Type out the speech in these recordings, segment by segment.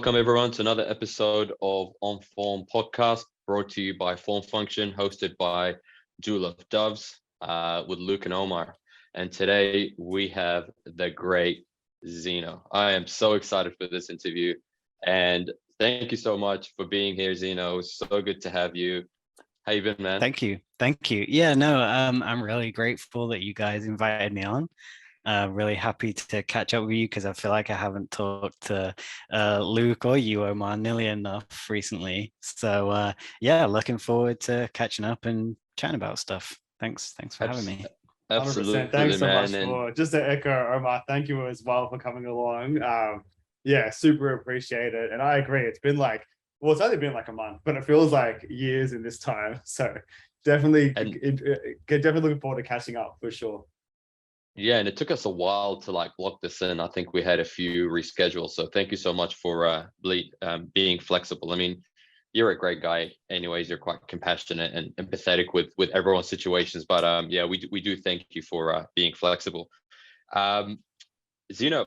Welcome everyone to another episode of OnForm podcast brought to you by Formfunction, hosted by Duel of Doves with Luke and Omar. And today we have the great Zen0m. I am so excited for this interview and thank you so much for being here, Zen0m. So good to have you. How you been, man? Thank you. Yeah, no, I'm really grateful that you guys invited me on. Really happy to catch up with you because I feel like I haven't talked to Luke or you, Omar, nearly enough recently. So yeah, looking forward to catching up and chatting about stuff. Thanks for having me. 100%. Thanks so much for just to echo Omar. Thank you as well for coming along. Yeah, super appreciate it. And I agree. It's been like, well, it's only been like a month, but it feels like years in this time. So definitely, definitely looking forward to catching up for sure. Yeah, and it took us a while to like lock this in. I think we had a few reschedules. So thank you so much for being flexible. I mean, you're a great guy. Anyways, you're quite compassionate and empathetic with everyone's situations. But yeah, we do thank you for being flexible. Zen0m,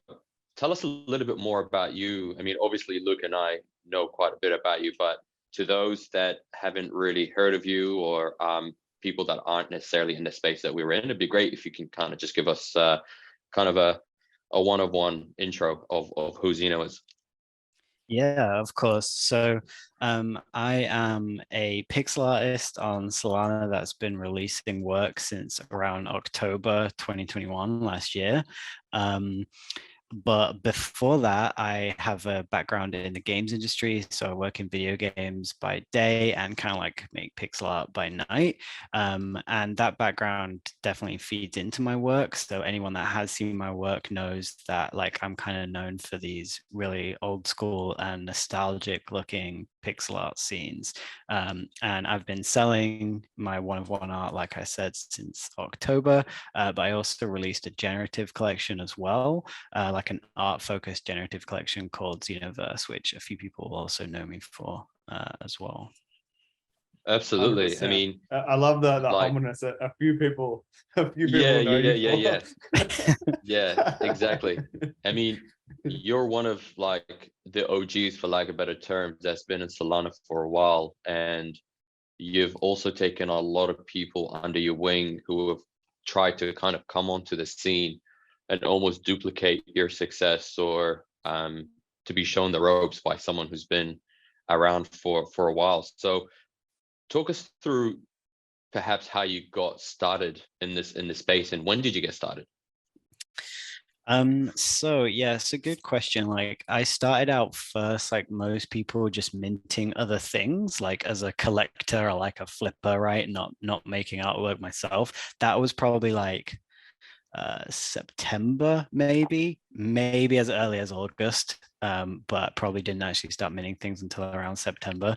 tell us a little bit more about you. I mean, obviously Luke and I know quite a bit about you, but to those that haven't really heard of you or people that aren't necessarily in the space that we were in, it'd be great if you can kind of just give us kind of a one-of-one intro of who Zen0m is. Yeah, of course. So I am a pixel artist on Solana that's been releasing work since around October 2021 last year. But before that, I have a background in the games industry. So I work in video games by day and kind of like make pixel art by night. And that background definitely feeds into my work. So anyone that has seen my work knows that like I'm kind of known for these really old school and nostalgic looking pixel art scenes. And I've been selling my one-of-one art, like I said, since October, but I also released a generative collection as well, like an art-focused generative collection called Zen0m, which a few people will also know me for as well. Absolutely. 100%. I mean, I love the like, ominous. A few people know yeah, you yeah, exactly. I mean, you're one of like the OGs, for lack of better terms, that's been in Solana for a while, and you've also taken a lot of people under your wing who have tried to kind of come onto the scene and almost duplicate your success, or to be shown the ropes by someone who's been around for a while. So talk us through perhaps how you got started in this space, and when did you get started? So yeah, it's a good question. Like I started out first, like most people, just minting other things, like as a collector or like a flipper, right? Not making artwork myself. That was probably like September, maybe as early as August, but probably didn't actually start minting things until around September.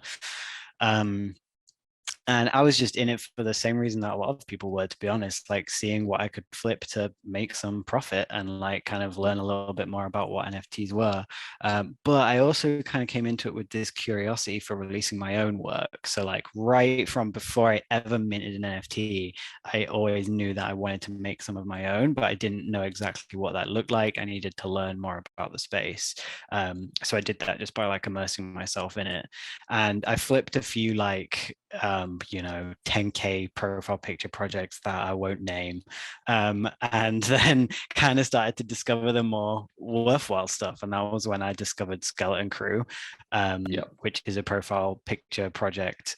And I was just in it for the same reason that a lot of people were, to be honest, like seeing what I could flip to make some profit and like kind of learn a little bit more about what NFTs were. But I also kind of came into it with this curiosity for releasing my own work. So like right from before I ever minted an NFT, I always knew that I wanted to make some of my own, but I didn't know exactly what that looked like. I needed to learn more about the space. So I did that just by like immersing myself in it. And I flipped a few like 10K profile picture projects that I won't name, and then kind of started to discover the more worthwhile stuff, and that was when I discovered Skeleton Crew, which is a profile picture project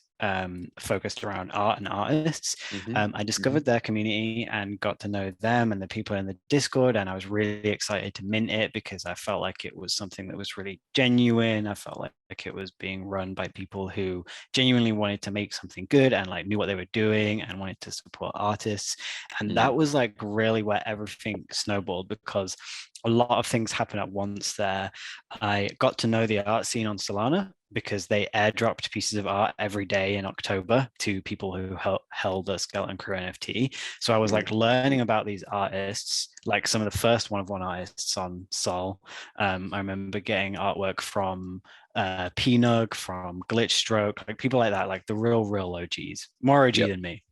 focused around art and artists. I discovered their community and got to know them and the people in the Discord, and I was really excited to mint it because I felt like it was something that was really genuine. I felt like it was being run by people who genuinely wanted to make something good and like knew what they were doing and wanted to support artists. And that was like really where everything snowballed, because a lot of things happened at once there. I got to know the art scene on Solana because they airdropped pieces of art every day in October to people who held a Skeleton Crew NFT. So I was like learning about these artists, like some of the first one-of-one artists on Sol. I remember getting artwork from Pnug, from Glitchstroke, like people like that, like the real OGs, more OG than me.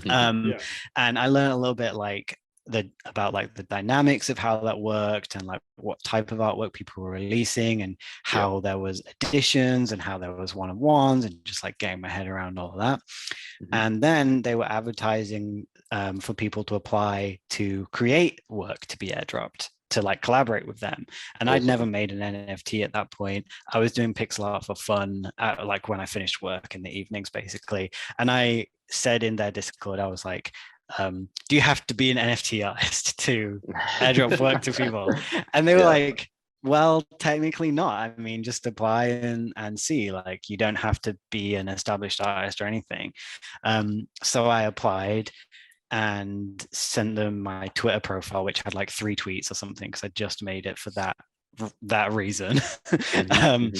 And I learned a little bit like like the dynamics of how that worked and like what type of artwork people were releasing and how there was editions and how there was one-of-ones and just like getting my head around all of that. And then they were advertising for people to apply to create work to be airdropped, to like collaborate with them. And I'd never made an NFT at that point. I was doing pixel art for fun, like when I finished work in the evenings, basically. And I said in their Discord, I was like, do you have to be an NFT artist to airdrop work to people? And they were like, well, technically not. I mean, just apply and see. Like, you don't have to be an established artist or anything. So I applied and sent them my Twitter profile, which had like 3 tweets or something, because I just made it for that reason. And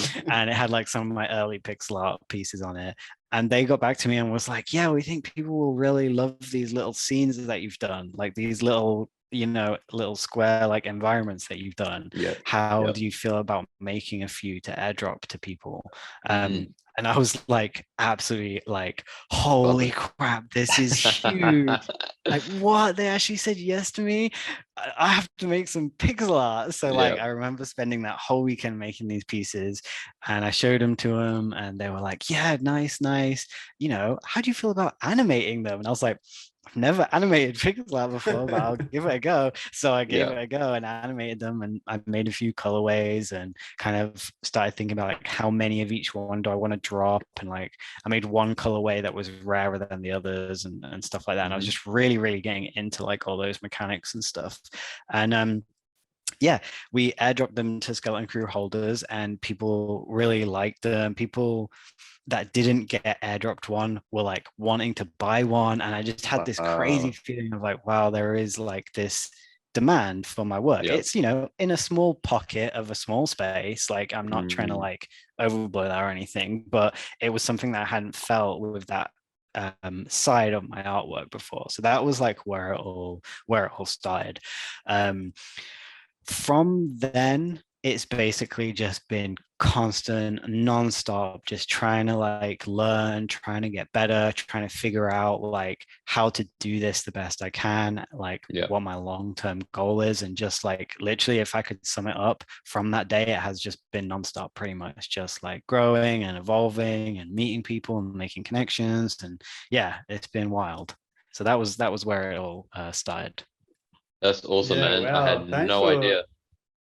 it had like some of my early pixel art pieces on it. And they got back to me and was like, yeah, we think people will really love these little scenes that you've done, like these little, you know, little square like environments that you've done. How do you feel about making a few to airdrop to people? And I was like, absolutely like, holy crap, this is huge. Like, what? They actually said yes to me. I have to make some pixel art. So like, I remember spending that whole weekend making these pieces, and I showed them to them and they were like, yeah, nice. You know, how do you feel about animating them? And I was like, I've never animated pixel art before, but I'll give it a go. So I gave it a go and animated them, and I made a few colorways and kind of started thinking about like how many of each one do I want to drop, and like I made one colorway that was rarer than the others and stuff like that. And I was just really getting into like all those mechanics and stuff. And yeah, we airdropped them to Skeleton Crew holders and people really liked them. People that didn't get airdropped one were like wanting to buy one, and I just had this crazy feeling of like, wow, there is like this demand for my work. It's, you know, in a small pocket of a small space, like I'm not trying to like overblow that or anything, but it was something that I hadn't felt with that side of my artwork before. So that was like where it all started. From then, it's basically just been constant, non-stop, just trying to like learn, trying to get better, trying to figure out like how to do this the best I can, like what my long-term goal is. And just like literally, if I could sum it up from that day, it has just been non-stop, pretty much just like growing and evolving and meeting people and making connections. And yeah, it's been wild. So that was where it all started. That's awesome, man. I had no idea.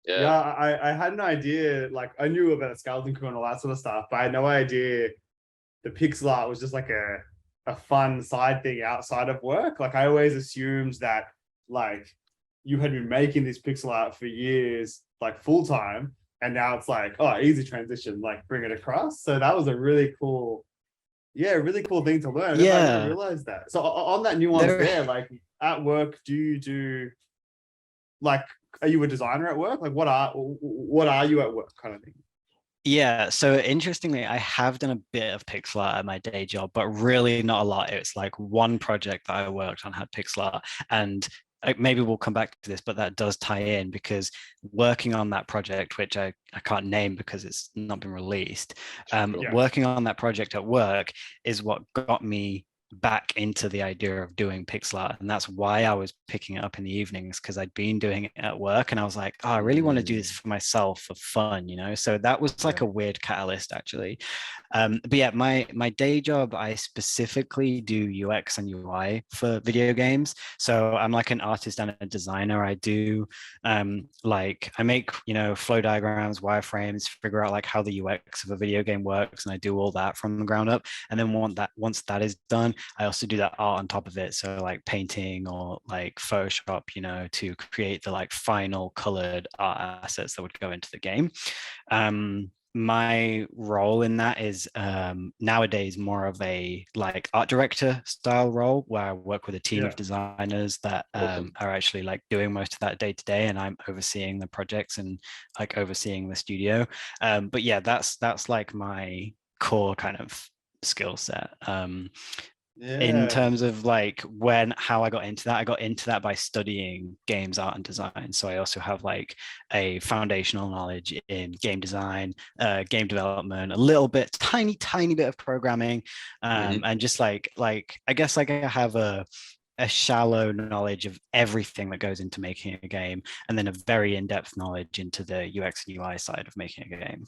I had an idea, like I knew about the Skeleton Crew and all that sort of stuff, but I had no idea the pixel art was just like a fun side thing outside of work. Like I always assumed that like you had been making this pixel art for years, like full time, and now it's like, oh, easy transition, like bring it across. So that was a really cool thing to learn. I never realized that. So on that nuance there, like at work, do you do like, are you a designer at work? Like what are you at work kind of thing? Yeah, so interestingly, I have done a bit of pixel art at my day job, but really not a lot. It's like one project that I worked on had pixel art, and maybe we'll come back to this, but that does tie in because working on that project, which I can't name because it's not been released, working on that project at work is what got me back into the idea of doing pixel art. And that's why I was picking it up in the evenings, because I'd been doing it at work and I was like, oh, I really want to do this for myself for fun, you know? So that was like a weird catalyst actually. But yeah, my day job, I specifically do UX and UI for video games. So I'm like an artist and a designer. I do like I make, you know, flow diagrams, wireframes, figure out like how the UX of a video game works, and I do all that from the ground up. And then once that is done, I also do that art on top of it. So like painting or like Photoshop, you know, to create the like final colored art assets that would go into the game. My role in that is nowadays more of a like art director style role, where I work with a team of designers that are actually like doing most of that day to day, and I'm overseeing the projects and like overseeing the studio. But yeah, that's like my core kind of skill set. In terms of like how I got into that by studying games art and design. So I also have like a foundational knowledge in game design, game development, a little bit, tiny bit of programming, and just like I guess like I have a a shallow knowledge of everything that goes into making a game, and then a very in-depth knowledge into the UX and UI side of making a game.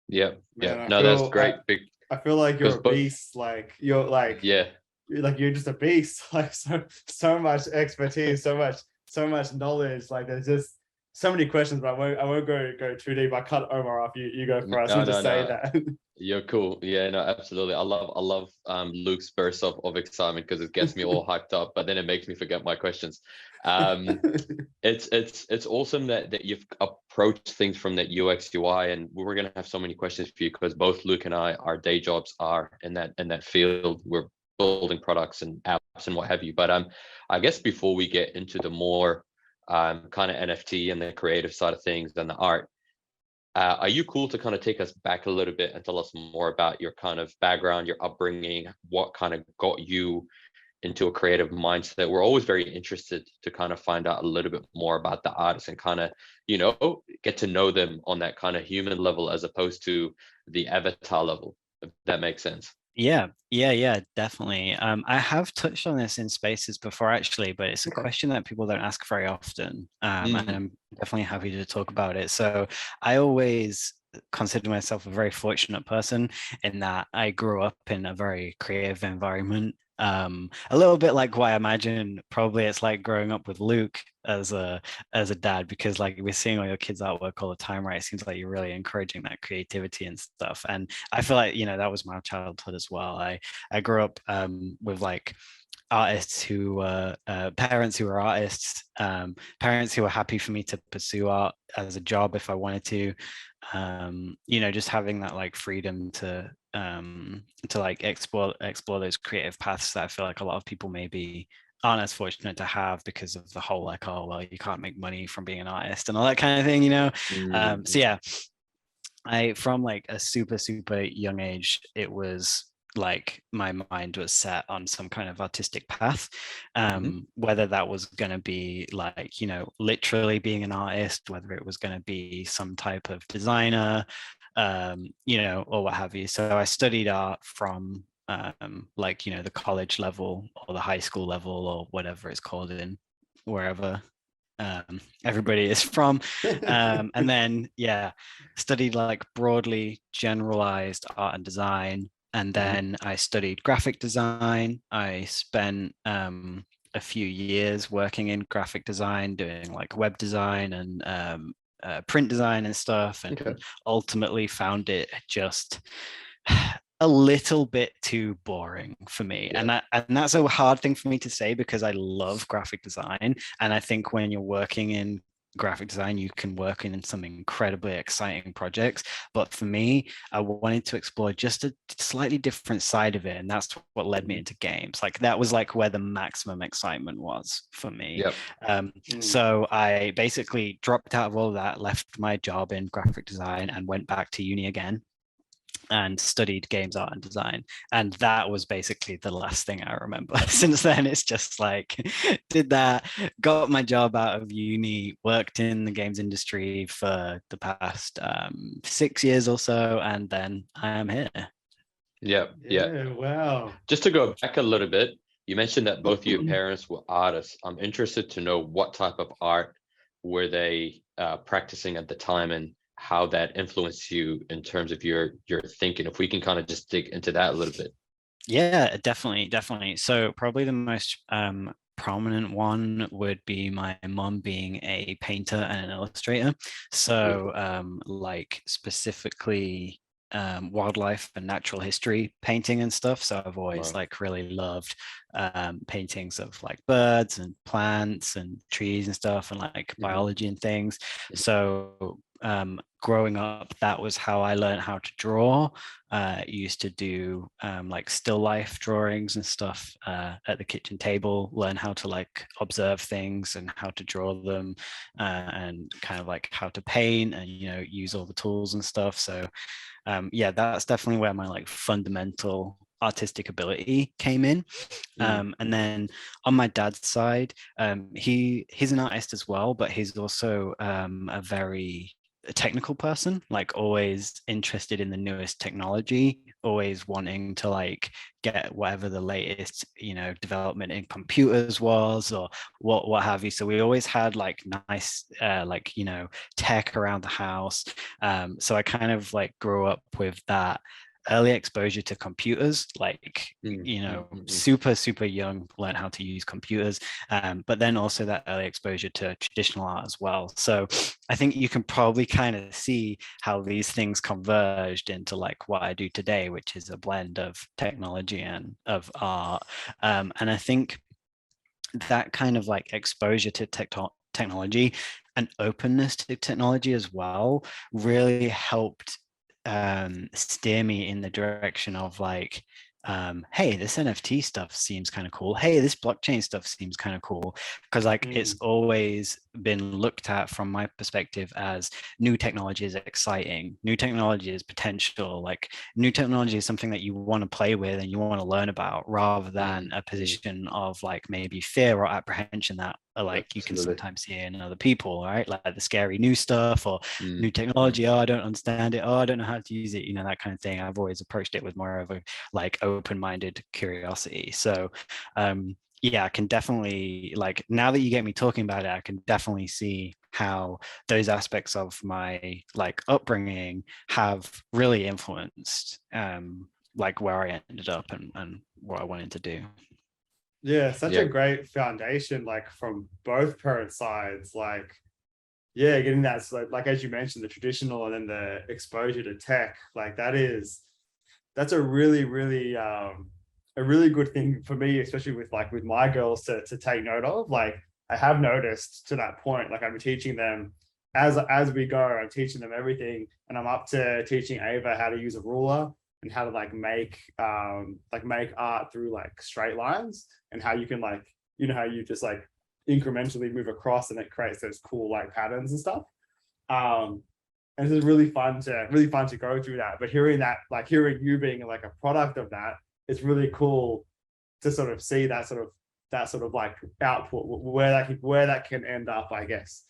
Yeah, Man, yeah. No, that's great. I feel like you're a both, beast. Like you're like, yeah, you're just a beast. Like so much expertise, so much knowledge. Like there's just so many questions, but I won't go too deep. I cut Omar off. You go first and just say that. You're cool. Yeah, no, absolutely. I love Luke's burst of excitement because it gets me all hyped up, but then it makes me forget my questions. It's awesome that you've approached things from that UX UI, and we're gonna have so many questions for you because both Luke and I, our day jobs are in that field. We're building products and apps and what have you. But I guess before we get into the more kind of NFT and the creative side of things and the art, are you cool to kind of take us back a little bit and tell us more about your kind of background, your upbringing, what kind of got you into a creative mindset? We're always very interested to kind of find out a little bit more about the artists and kind of, get to know them on that kind of human level as opposed to the avatar level, if that makes sense. Yeah, definitely. I have touched on this in spaces before, actually, but it's a question that people don't ask very often, and I'm definitely happy to talk about it. So I always consider myself a very fortunate person in that I grew up in a very creative environment. A little bit like what I imagine probably it's like growing up with Luke as a dad, because like we're seeing all your kids' artwork all the time, right? It seems like you're really encouraging that creativity and stuff. And I feel like, that was my childhood as well. I grew up with like artists who were parents who were artists, parents who were happy for me to pursue art as a job if I wanted to, just having that like freedom to like explore those creative paths that I feel like a lot of people maybe aren't as fortunate to have because of the whole like, oh well, you can't make money from being an artist and all that kind of thing, so yeah, I from like a super young age, it was like my mind was set on some kind of artistic path, whether that was going to be like literally being an artist, whether it was going to be some type of designer, or what have you. So I studied art from like the college level or the high school level or whatever it's called in wherever everybody is from, and then studied like broadly generalized art and design, and then I studied graphic design. I spent a few years working in graphic design, doing like web design and print design and stuff, and ultimately found it just a little bit too boring for me. And that's a hard thing for me to say because I love graphic design. And I think when you're working in graphic design, you can work in some incredibly exciting projects. But for me, I wanted to explore just a slightly different side of it. And that's what led me into games. Like that was like where the maximum excitement was for me. So I basically dropped out of all of that, left my job in graphic design and went back to uni again and studied games art and design, and that was basically the last thing I remember. Since then it's just like did that, got my job out of uni, worked in the games industry for the past 6 years or so, and then I am here. Wow. Just to go back a little bit, you mentioned that both of your parents were artists. I'm interested to know what type of art were they practicing at the time and how that influenced you in terms of your thinking. If we can kind of just dig into that a little bit. Yeah, definitely. So probably the most prominent one would be my mom being a painter and an illustrator. So like specifically wildlife and natural history painting and stuff. So I've always like really loved paintings of like birds and plants and trees and stuff and like biology and things. So growing up, that was how I learned how to draw. Used to do like still life drawings and stuff at the kitchen table, learn how to like observe things and how to draw them, and kind of like how to paint and use all the tools and stuff. So that's definitely where my like fundamental artistic ability came in. And then on my dad's side, he's an artist as well, but he's also a very a technical person, like always interested in the newest technology, always wanting to like get whatever the latest, you know, development in computers was, or what have you. So we always had like nice like, you know, tech around the house. So I kind of like grew up with that early exposure to computers, like, you know, super young, learn how to use computers, but then also that early exposure to traditional art as well. So I think you can probably kind of see how these things converged into like what I do today, which is a blend of technology and of art. And I think that kind of like exposure to technology and openness to technology as well really helped steer me in the direction of like, hey, this NFT stuff seems kind of cool. Hey, this blockchain stuff seems kind of cool. Because like it's always been looked at from my perspective as new technology is exciting. New technology is potential. Like new technology is something that you want to play with and you want to learn about, rather than a position of like maybe fear or apprehension that like you can sometimes see in other people, right? Like the scary new stuff or new technology. Oh, I don't understand it. Oh, I don't know how to use it. You know, that kind of thing. I've always approached it with more of a like open-minded curiosity. So yeah, I can definitely, like, now that you get me talking about it, I can definitely see how those aspects of my like upbringing have really influenced like where I ended up and what I wanted to do. Yeah, such a great foundation, like from both parent sides. Like, yeah, getting that, so like as you mentioned, the traditional and then the exposure to tech, like that's a really good thing for me, especially with like with my girls to take note of. Like I have noticed to that point, like I'm teaching them as we go, I'm teaching them everything, and I'm up to teaching Ava how to use a ruler and how to like make art through like straight lines, and how you can like, you know, how you just like incrementally move across and it creates those cool like patterns and stuff. And it's really fun to go through that. But hearing that, like hearing you being like a product of that, it's really cool to sort of see that sort of like output, where that can end up, I guess.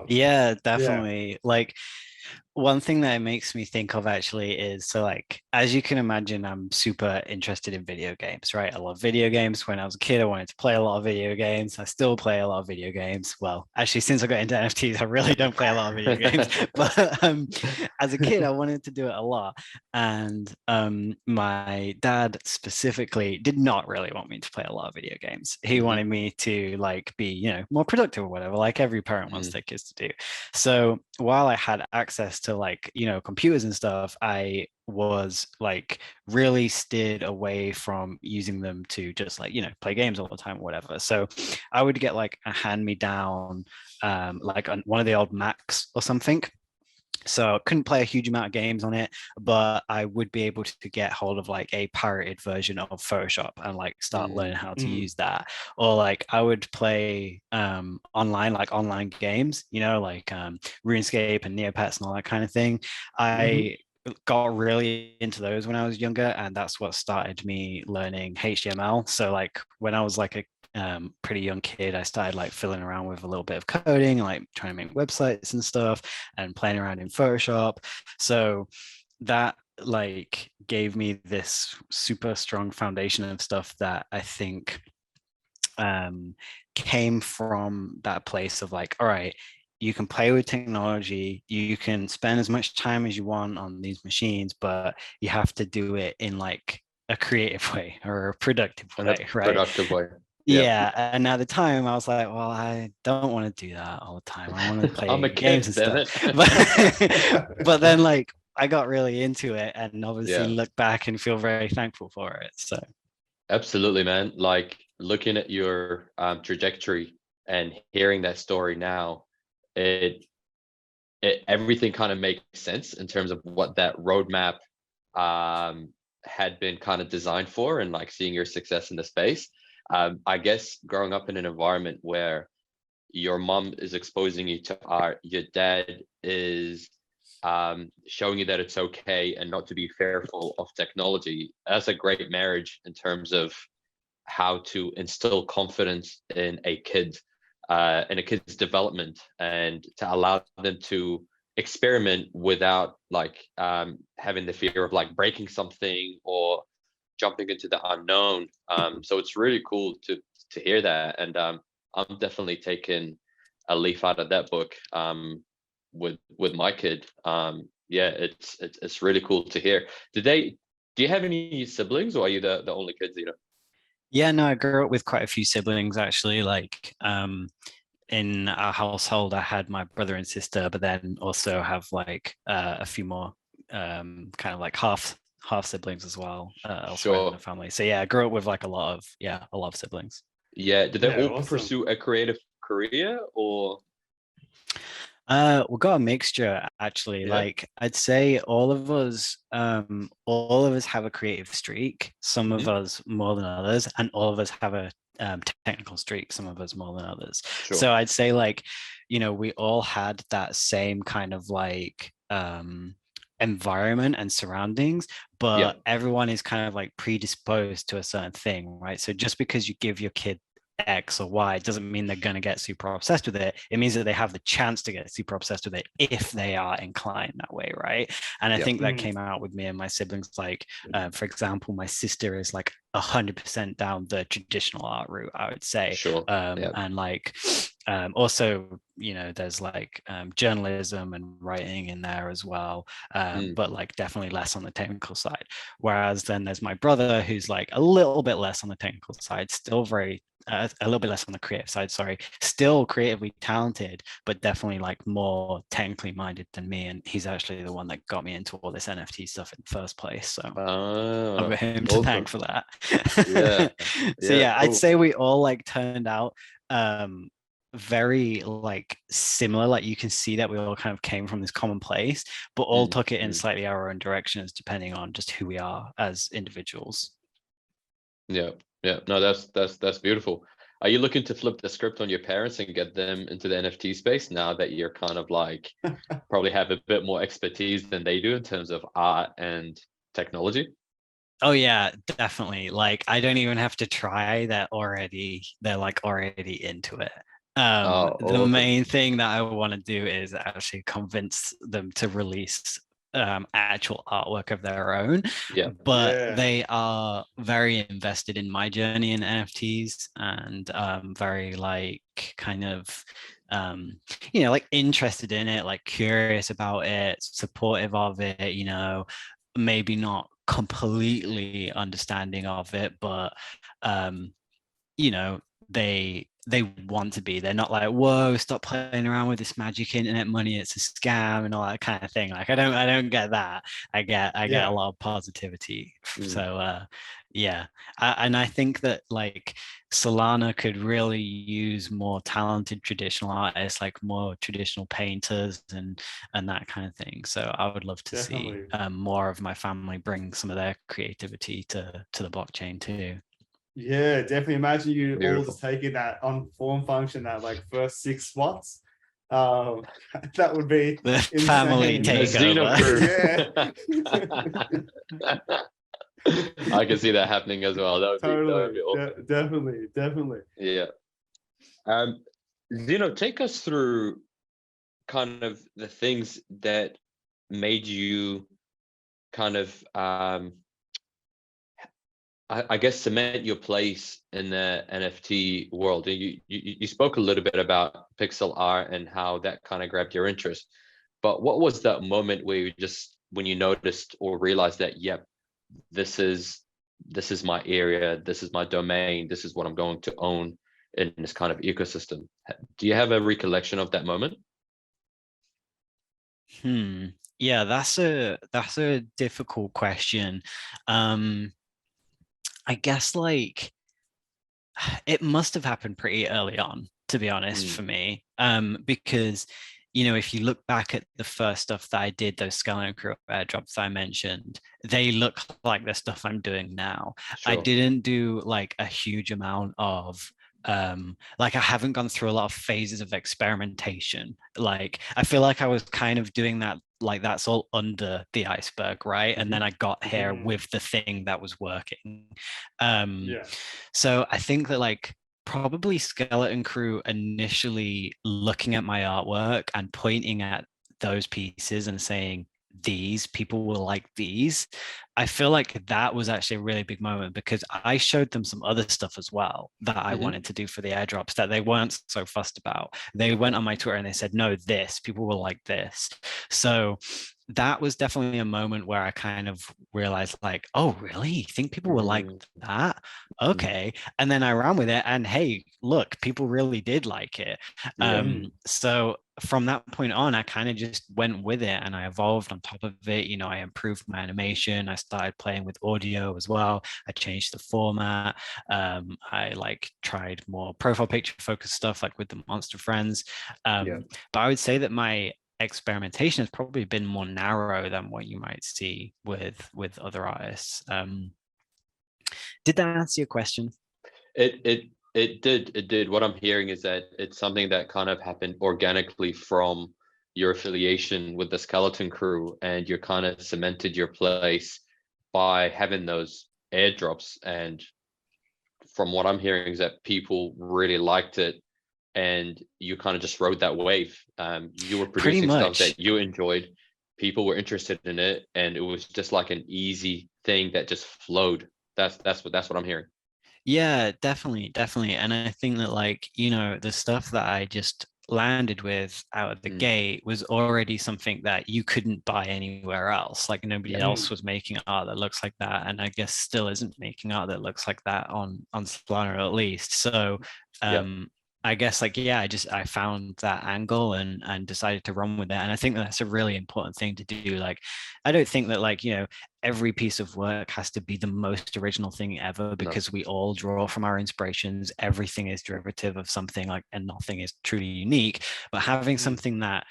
Yeah, definitely. Like one thing that it makes me think of actually is, so like, as you can imagine, I'm super interested in video games, right? I love video games. When I was a kid, I wanted to play a lot of video games. I still play a lot of video games. Well, actually, since I got into NFTs, I really don't play a lot of video games. But as a kid, I wanted to do it a lot. And my dad specifically did not really want me to play a lot of video games. He wanted me to like be, you know, more productive or whatever, like every parent wants their kids to do. So while I had access to like, you know, computers and stuff, I was like really steered away from using them to just like, you know, play games all the time or whatever. So I would get like a hand me down like on one of the old Macs or something. So I couldn't play a huge amount of games on it, but I would be able to get hold of like a pirated version of Photoshop and like start learning how to use that. Or like I would play online games, you know, like RuneScape and Neopets and all that kind of thing. I got really into those when I was younger, and that's what started me learning HTML. So like when I was like a pretty young kid, I started like fiddling around with a little bit of coding, like trying to make websites and stuff and playing around in Photoshop. So that like gave me this super strong foundation of stuff that I think came from that place of like, all right, you can play with technology, you can spend as much time as you want on these machines, but you have to do it in like a creative way or a productive way, right? Productive way. Yeah, and at the time I was like, well, I don't want to do that all the time. I want to play I'm a games kid, and stuff. But then like I got really into it and obviously look back and feel very thankful for it. So absolutely, man. Like looking at your trajectory and hearing that story now, it everything kind of makes sense in terms of what that roadmap had been kind of designed for, and like seeing your success in the space. I guess growing up in an environment where your mom is exposing you to art, your dad is showing you that it's okay and not to be fearful of technology. That's a great marriage in terms of how to instill confidence in a kid's development, and to allow them to experiment without like having the fear of like breaking something or jumping into the unknown. So it's really cool to hear that, and I'm definitely taking a leaf out of that book with my kid. Yeah, it's really cool to hear. Do you have any siblings, or are you the only kids, you know? Yeah, no, I grew up with quite a few siblings actually. Like in our household, I had my brother and sister, but then also have like a few more kind of like half siblings as well elsewhere in the Sure. family. So yeah, I grew up with like a lot of siblings. Yeah, did they Yeah, all awesome. pursue a creative career, or? We've got a mixture actually. Yeah. Like I'd say all of us have a creative streak, some of us more than others, and all of us have a technical streak, some of us more than others. Sure. So I'd say like, you know, we all had that same kind of like environment and surroundings, but everyone is kind of like predisposed to a certain thing, right? So just because you give your kid X or Y doesn't mean they're going to get super obsessed with it. It means that they have the chance to get super obsessed with it if they are inclined that way, right? And I think that came out with me and my siblings. Like, for example, my sister is like 100% down the traditional art route, I would say. Sure. And like, also, you know, there's like journalism and writing in there as well, but like definitely less on the technical side. Whereas then there's my brother who's like a little bit less on the technical side, still very a little bit less on the creative side, sorry, still creatively talented, but definitely like more technically minded than me. And he's actually the one that got me into all this NFT stuff in the first place. So I've got him to thank for that. Yeah. So yeah, cool. I'd say we all like turned out very like similar. Like you can see that we all kind of came from this common place, but all took it in slightly our own directions depending on just who we are as individuals. Yeah. No, that's beautiful. Are you looking to flip the script on your parents and get them into the NFT space now that you're kind of like probably have a bit more expertise than they do in terms of art and technology? Oh yeah, definitely. Like I don't even have to try that already. They're like already into it. The main thing that I want to do is actually convince them to release actual artwork of their own. But they are very invested in my journey in NFTs and very like kind of you know, like interested in it, like curious about it, supportive of it, you know, maybe not completely understanding of it, but you know, they want to be. They're not like, whoa, stop playing around with this magic internet money, it's a scam and all that kind of thing. Like I don't get that. I get a lot of positivity. So yeah, and I think that like Solana could really use more talented traditional artists, like more traditional painters and that kind of thing. So I would love to see more of my family bring some of their creativity to the blockchain too. Yeah, definitely. Imagine you all just taking that on Formfunction, that like first 6 spots. That would be the family takeover. I can see that happening as well. That would be awesome. Definitely. Yeah. Zeno, take us through kind of the things that made you kind of I guess cement your place in the NFT world. You spoke a little bit about pixel art and how that kind of grabbed your interest, but what was that moment where when you noticed or realized that, yep, this is my area, this is my domain, this is what I'm going to own in this kind of ecosystem? Do you have a recollection of that moment? Yeah, that's a difficult question. I guess like it must have happened pretty early on, to be honest, for me. Because, you know, if you look back at the first stuff that I did, those Solana Crew airdrops I mentioned, they look like the stuff I'm doing now. Sure. I didn't do like a huge amount of like I haven't gone through a lot of phases of experimentation. Like I feel like I was kind of doing that, like that's all under the iceberg, right? And then I got here with the thing that was working. So I think that like probably Skeleton Crew initially looking at my artwork and pointing at those pieces and saying, these people will like these, I feel like that was actually a really big moment, because I showed them some other stuff as well that I wanted to do for the airdrops that they weren't so fussed about. They went on my Twitter and they said, no, this, people will like this. So that was definitely a moment where I kind of realized, like, oh, really? You think people will like that? Okay. And then I ran with it, and hey, look, people really did like it. So from that point on, I kind of just went with it and I evolved on top of it. You know, I improved my animation. I started playing with audio as well. I changed the format. I like tried more profile picture focused stuff, like with the monster friends. But I would say that my experimentation has probably been more narrow than what you might see with other artists. Did that answer your question? It did. What I'm hearing is that it's something that kind of happened organically from your affiliation with the Skeleton Crew, and you kind of cemented your place by having those airdrops. And from what I'm hearing is that people really liked it, and you kind of just rode that wave. You were producing stuff that you enjoyed, people were interested in it, and it was just like an easy thing that just flowed. That's what I'm hearing. Yeah, definitely. And I think that, like, you know, the stuff that I just landed with out of the gate was already something that you couldn't buy anywhere else. Like, nobody else was making art that looks like that, and I guess still isn't making art that looks like that on Solana, at least. So I guess, like, yeah, I found that angle and decided to run with it. And I think that's a really important thing to do. Like, I don't think that, like, you know, every piece of work has to be the most original thing ever, because we all draw from our inspirations. Everything is derivative of something, like, and nothing is truly unique. But having something that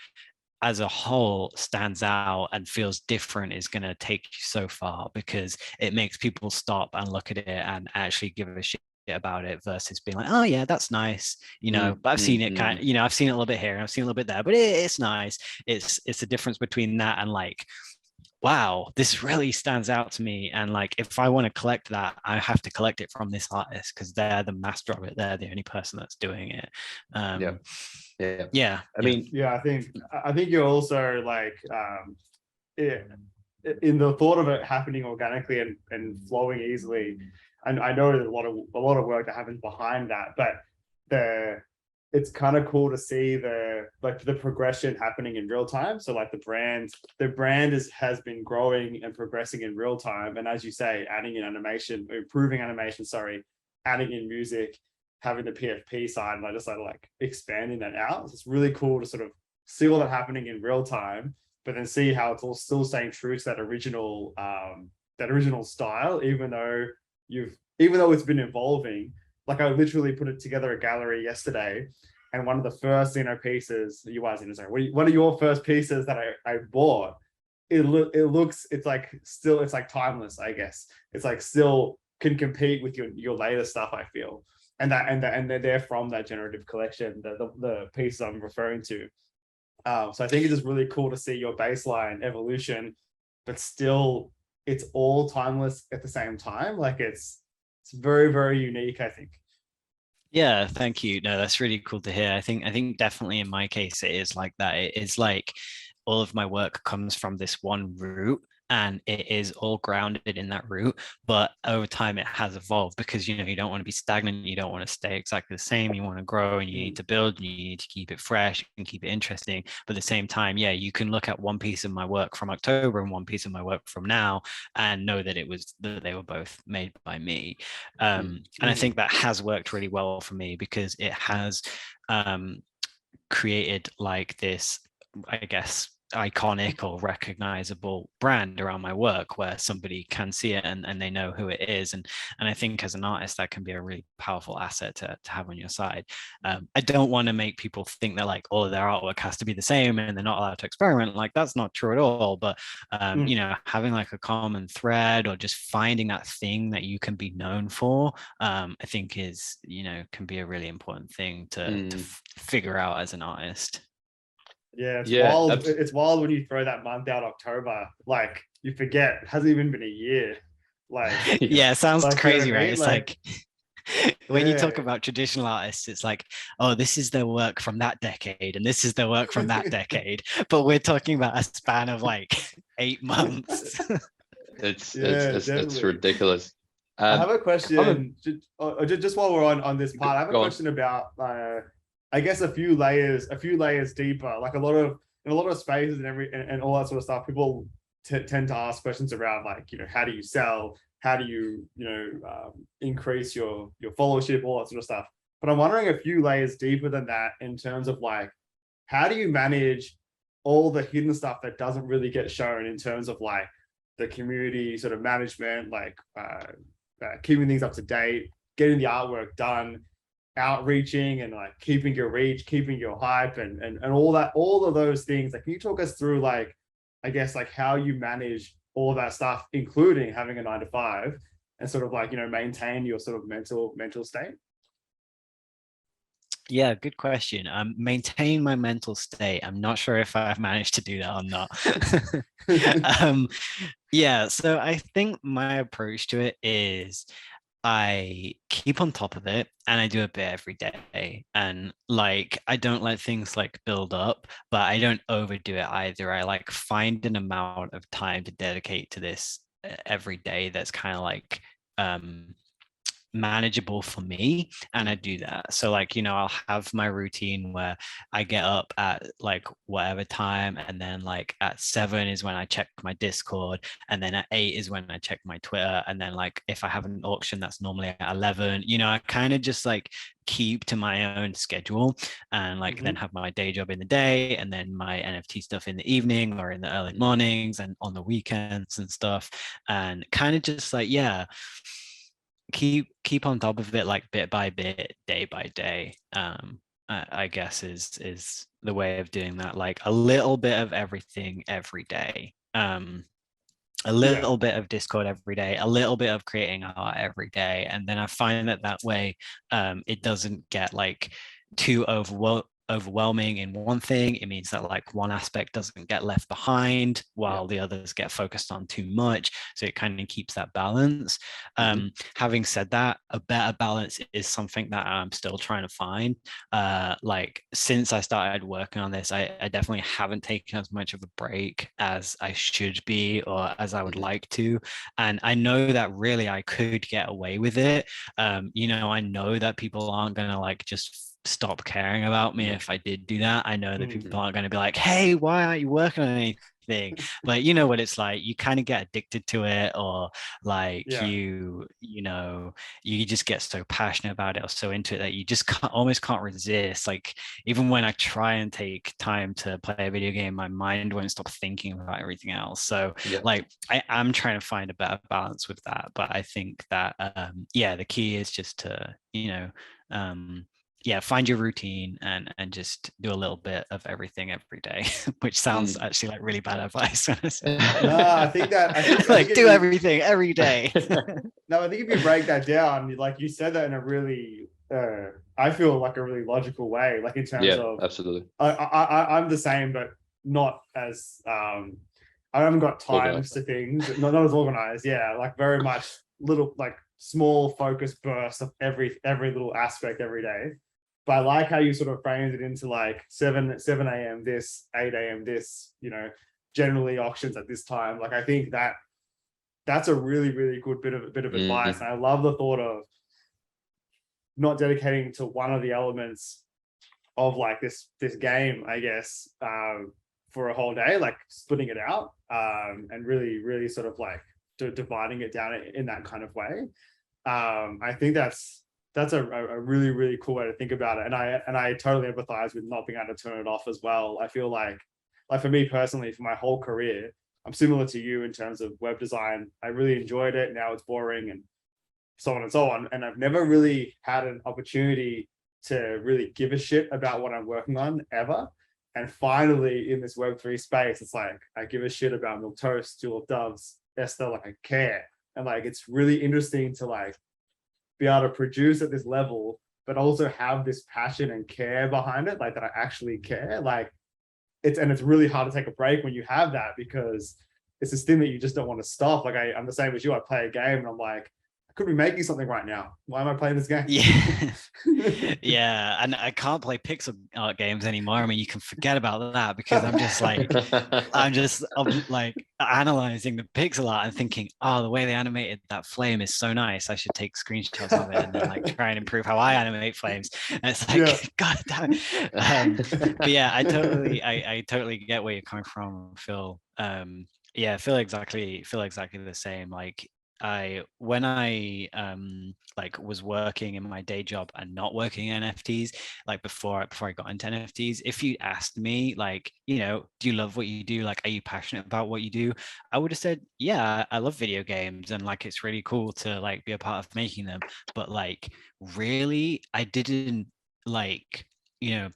as a whole stands out and feels different is going to take you so far, because it makes people stop and look at it and actually give a shit about it, versus being like, oh yeah, that's nice, you know, but I've seen it kind of, you know, I've seen it a little bit here and I've seen a little bit there, but it's nice. It's the difference between that and, like, wow, this really stands out to me, and, like, if I want to collect that, I have to collect it from this artist because they're the master of it. They're the only person that's doing it. I mean, I think you're also, like, in the thought of it happening organically and flowing easily. And I know there's a lot of work that happens behind that, but it's kind of cool to see the progression happening in real time. So, like, the brand has been growing and progressing in real time. And as you say, adding in animation, improving animation, adding in music, having the PFP side, and I just started, like, expanding that out. So it's really cool to sort of see all that happening in real time, but then see how it's all still staying true to that original style, even though it's been evolving. Like, I literally put it together a gallery yesterday, and one of the first pieces, one of your first pieces that I bought, it's like timeless, I guess. It's like still can compete with your later stuff, I feel. And they're from that generative collection, the pieces I'm referring to. So I think it's just really cool to see your baseline evolution, but still it's all timeless at the same time. Like, it's very, very unique, I think. Yeah, thank you. No, that's really cool to hear. I think definitely in my case it is like that. It is like all of my work comes from this one root, and it is all grounded in that root, but over time it has evolved, because, you know, you don't want to be stagnant, you don't want to stay exactly the same, you want to grow, and you need to build, and you need to keep it fresh and keep it interesting. But at the same time, yeah, you can look at one piece of my work from October and one piece of my work from now and know that they were both made by me. And I think that has worked really well for me, because it has created, like, this, I guess, iconic or recognizable brand around my work, where somebody can see it and they know who it is. And I think as an artist, that can be a really powerful asset to have on your side. I don't want to make people think that, like, all of their artwork has to be the same and they're not allowed to experiment. Like, that's not true at all. But you know, having, like, a common thread, or just finding that thing that you can be known for, I think is, you know, can be a really important thing to figure out as an artist. Yeah, wild. It's wild when you throw that month out, October. Like, you forget it hasn't even been a year. Like, yeah, it sounds crazy, right? It's like when you talk Yeah. about traditional artists, it's like, oh, this is their work from that decade and this is their work from that decade. But we're talking about a span of like 8 months. It's Definitely. ridiculous. I have a Comment, question, just while we're on this part. I have a go on. question about, I guess, a few layers deeper. Like in a lot of spaces and all that sort of stuff, people tend to ask questions around, like, how do you sell? How do you, increase your followership, all that sort of stuff. But I'm wondering a few layers deeper than that in terms of, like, how do you manage all the hidden stuff that doesn't really get shown in terms of, like, the community sort of management, like keeping things up to date, getting the artwork done, outreaching, and like keeping your reach, keeping your hype, and all of those things. Like, can you talk us through, like, I guess, like, how you manage all of that stuff, including having a 9 to 5, and sort of, like, maintain your sort of mental state? Yeah, good question. Maintain my mental state. I'm not sure if I've managed to do that or not. Yeah, so I think my approach to it is I keep on top of it and I do a bit every day. And like, I don't let things like build up, but I don't overdo it either. I like find an amount of time to dedicate to this every day that's kind of like manageable for me, and I do that. So like, I'll have my routine where I get up at like whatever time, and then like at 7 is when I check my Discord, and then at 8 is when I check my Twitter, and then like if I have an auction, that's normally at 11. I kind of just like keep to my own schedule, and like then have my day job in the day, and then my NFT stuff in the evening or in the early mornings and on the weekends and stuff, and kind of just like, yeah, keep on top of it, like bit by bit, day by day. I guess is the way of doing that, like a little bit of everything every day. A little bit of Discord every day, a little bit of creating art every day, and then I find that way it doesn't get like too overwhelming in one thing. It means that like one aspect doesn't get left behind while the others get focused on too much, so it kind of keeps that balance. Having said that, a better balance is something that I'm still trying to find. Like, since I started working on this, I definitely haven't taken as much of a break as I should be, or as I would like to, and I know that really I could get away with it. I know that people aren't gonna like just stop caring about me if I did do that. I know that people aren't going to be like, hey, why aren't you working on anything? But you know what it's like, you kind of get addicted to it, or like you just get so passionate about it or so into it that you just almost can't resist. Like, even when I try and take time to play a video game, my mind won't stop thinking about everything else. So like, I am trying to find a better balance with that, but I think that the key is just to find your routine and just do a little bit of everything every day, which sounds actually like really bad advice. No, I think like, do everything every day. No, I think if you break that down, like you said that in a really, I feel like a really logical way, like in terms of, absolutely. I'm the same, but not as, I haven't got times to things, not as organized. Yeah, like very much little, like small focused bursts of every little aspect every day. But I like how you sort of framed it into like 7 a.m. this, 8 a.m. this, generally auctions at this time. Like, I think that's a really, really good bit of advice. And I love the thought of not dedicating to one of the elements of like this game, I guess, for a whole day, like splitting it out, and really, really sort of like dividing it down in that kind of way. I think that's a really, really cool way to think about it. And I totally empathize with not being able to turn it off as well. I feel like for me personally, for my whole career, I'm similar to you in terms of web design. I really enjoyed it. Now it's boring and so on and so on. And I've never really had an opportunity to really give a shit about what I'm working on ever. And finally, in this Web3 space, it's like, I give a shit about Milktoast, Duel of Doves, Esther, like I care. And like, it's really interesting to like be able to produce at this level, but also have this passion and care behind it, like that I actually care. Like, it's really hard to take a break when you have that, because it's this thing that you just don't want to stop. Like, I'm the same as you. I play a game and I'm like, I could be making something right now. Why am I playing this game? Yeah. Yeah, and I can't play pixel art games anymore. I mean, you can forget about that because I'm just like analyzing the pixel art and thinking, oh, the way they animated that flame is so nice. I should take screenshots of it and then like try and improve how I animate flames. And it's like, Yeah. God damn it. But yeah, I totally get where you're coming from, Phil. Yeah, feel exactly the same. Like when I like was working in my day job and not working in NFTs, like before I got into NFTs, if you asked me like, you know, do you love what you do? Like, are you passionate about what you do? I would have said, yeah, I love video games and like it's really cool to like be a part of making them. But like really, I didn't like, you know,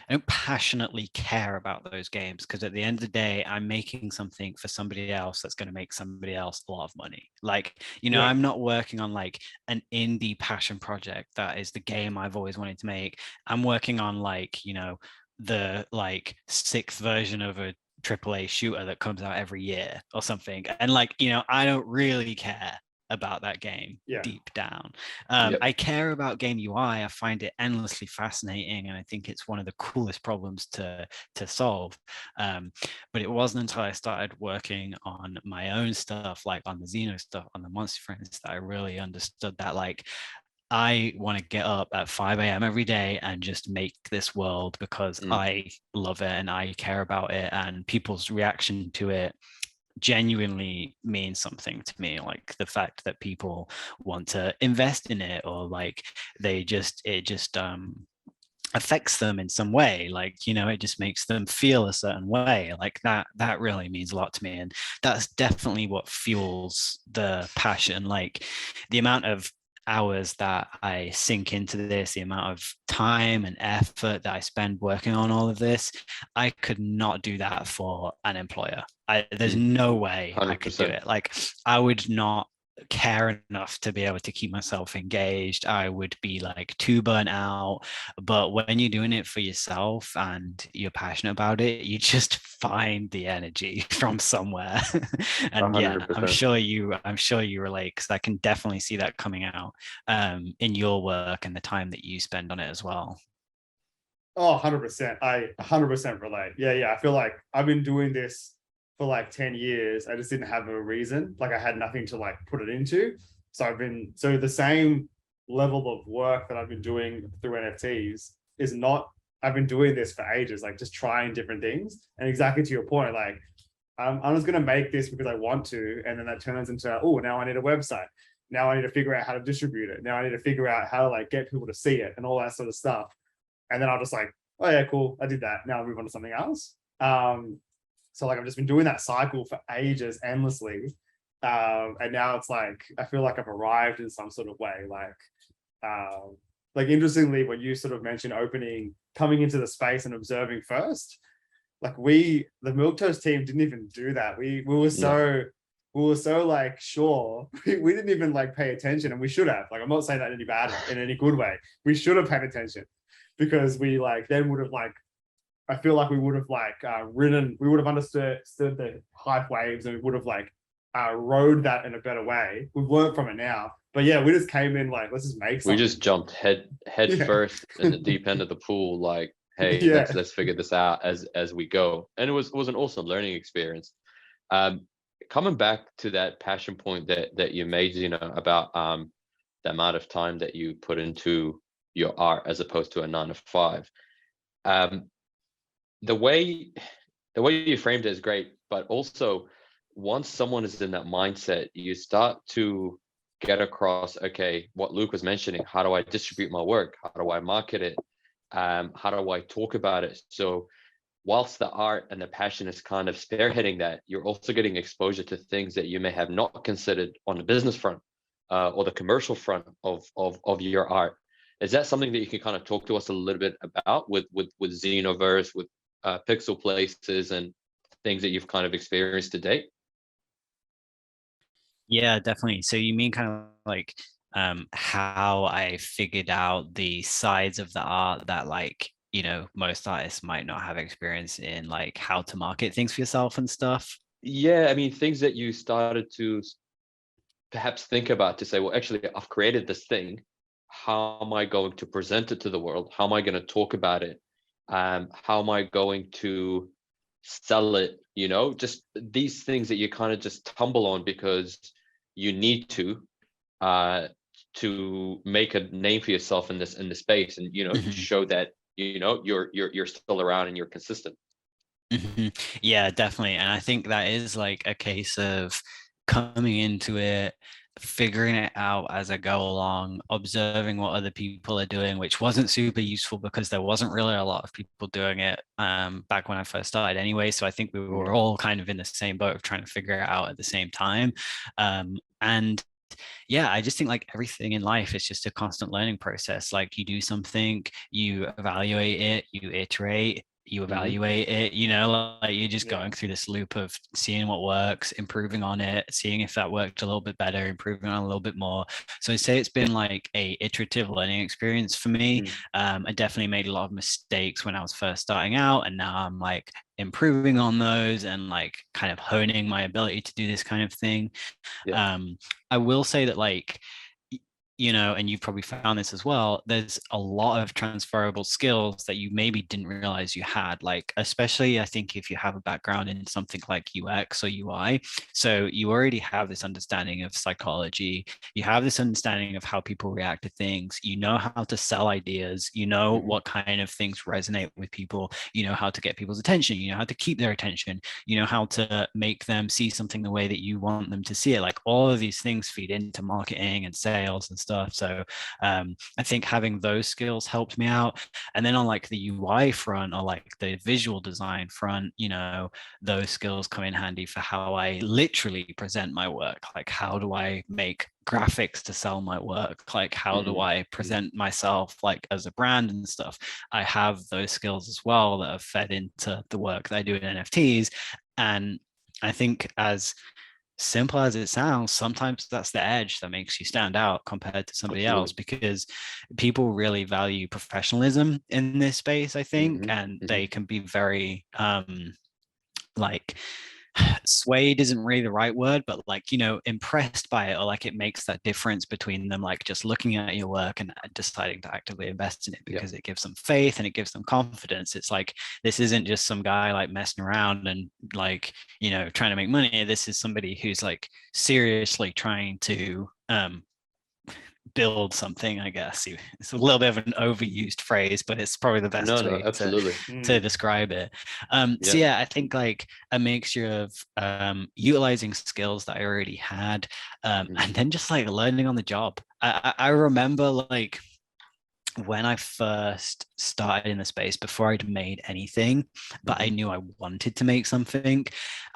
I don't passionately care about those games because at the end of the day, I'm making something for somebody else that's going to make somebody else a lot of money. Like, you know, Yeah. I'm not working on like an indie passion project that is the game I've always wanted to make. I'm working on like, you know, the like 6th version of a AAA shooter that comes out every year or something. And like, you know, I don't really care about that game deep down. Yep. I care about game UI. I find it endlessly fascinating, and I think it's one of the coolest problems to solve. But it wasn't until I started working on my own stuff, like on the Zen0m stuff, on the Monster Friends, that I really understood that like I want to get up at 5 a.m. every day and just make this world because I love it and I care about it, and people's reaction to it genuinely means something to me. Like the fact that people want to invest in it, or like it just affects them in some way, like, you know, it just makes them feel a certain way, like that really means a lot to me. And that's definitely what fuels the passion. Like the amount of hours that I sink into this, the amount of time and effort that I spend working on all of this, I could not do that for an employer. There's no way 100%. I could do it. Like I would not care enough to be able to keep myself engaged. I would be like too burnt out. But when you're doing it for yourself and you're passionate about it, you just find the energy from somewhere. And 100%. Yeah, I'm sure you relate, because I can definitely see that coming out in your work and the time that you spend on it as well. Oh, 100%. I 100% relate. Yeah. I feel like I've been doing this for like 10 years. I just didn't have a reason. Like I had nothing to like put it into. So the same level of work that I've been doing through NFTs is not, I've been doing this for ages, like just trying different things. And exactly to your point, like I'm just going to make this because I want to. And then that turns into, oh, now I need a website. Now I need to figure out how to distribute it. Now I need to figure out how to like get people to see it and all that sort of stuff. And then I'll just like, oh yeah, cool, I did that. Now I'll move on to something else. So like I've just been doing that cycle for ages, endlessly. And now it's like, I feel like I've arrived in some sort of way. Like interestingly, when you sort of mentioned coming into the space and observing first, like the Milquetoast team didn't even do that. We were so like, sure, we didn't even like pay attention, and we should have. Like, I'm not saying that in any good way. We should have paid attention, because we like then would have like, I feel like we would have like we would have understood the hype waves, and we would have like rode that in a better way. We've learned from it now. But yeah, we just came in like, let's just make something. We just jumped head first in the deep end of the pool, like, hey, let's figure this out as we go. And it was an awesome learning experience. Coming back to that passion point that you made, you know, about the amount of time that you put into your art as opposed to a 9 to 5. The way you framed it is great, but also once someone is in that mindset, you start to get across, okay, what Luke was mentioning, how do I distribute my work? How do I market it? How do I talk about it? So whilst the art and the passion is kind of spearheading that, you're also getting exposure to things that you may have not considered on the business front or the commercial front of your art. Is that something that you can kind of talk to us a little bit about with Xenoverse, with Pixel Places, and things that you've kind of experienced to date? Yeah, definitely. So you mean kind of like how I figured out the sides of the art that, like, you know, most artists might not have experience in, like how to market things for yourself and stuff? Yeah, I mean, things that you started to perhaps think about to say, well, actually, I've created this thing. How am I going to present it to the world? How am I going to talk about it? How am I going to sell it? You know, just these things that you kind of just tumble on because you need to make a name for yourself in this space, and you know, show that you know you're still around and you're consistent. Yeah, definitely. And I think that is like a case of coming into it, figuring it out as I go along, observing what other people are doing, which wasn't super useful because there wasn't really a lot of people doing it back when I first started anyway. So I think we were all kind of in the same boat of trying to figure it out at the same time. And yeah, I just think like everything in life is just a constant learning process. Like you do something, you evaluate it, you iterate, you evaluate it, you know, like you're just going through this loop of seeing what works, improving on it, seeing if that worked a little bit better, improving on a little bit more. So I'd say it's been like a iterative learning experience for me. I definitely made a lot of mistakes when I was first starting out, and now I'm like improving on those and like kind of honing my ability to do this kind of thing. I will say that like, you know, and you've probably found this as well, there's a lot of transferable skills that you maybe didn't realize you had, like, especially I think if you have a background in something like UX or UI. So you already have this understanding of psychology, you have this understanding of how people react to things, you know how to sell ideas, you know what kind of things resonate with people, you know how to get people's attention, you know how to keep their attention, you know how to make them see something the way that you want them to see it. Like all of these things feed into marketing and sales and stuff. So I think having those skills helped me out. And then on like the UI front or like the visual design front, you know, those skills come in handy for how I literally present my work. Like how do I make graphics to sell my work? Like how do I present myself like as a brand and stuff? I have those skills as well that have fed into the work that I do in NFTs. And I think as simple as it sounds, sometimes that's the edge that makes you stand out compared to somebody else, because people really value professionalism in this space, I think, and they can be very like swayed isn't really the right word, but like, you know, impressed by it, or like it makes that difference between them like just looking at your work and deciding to actively invest in it because it gives them faith and it gives them confidence. It's like, this isn't just some guy like messing around and like, you know, trying to make money. This is somebody who's like seriously trying to build something, I guess. It's a little bit of an overused phrase, but it's probably the best way to describe it. So yeah, I think like a mixture of utilizing skills that I already had, and then just like learning on the job. I remember like when I first started in the space, before I'd made anything, but I knew I wanted to make something,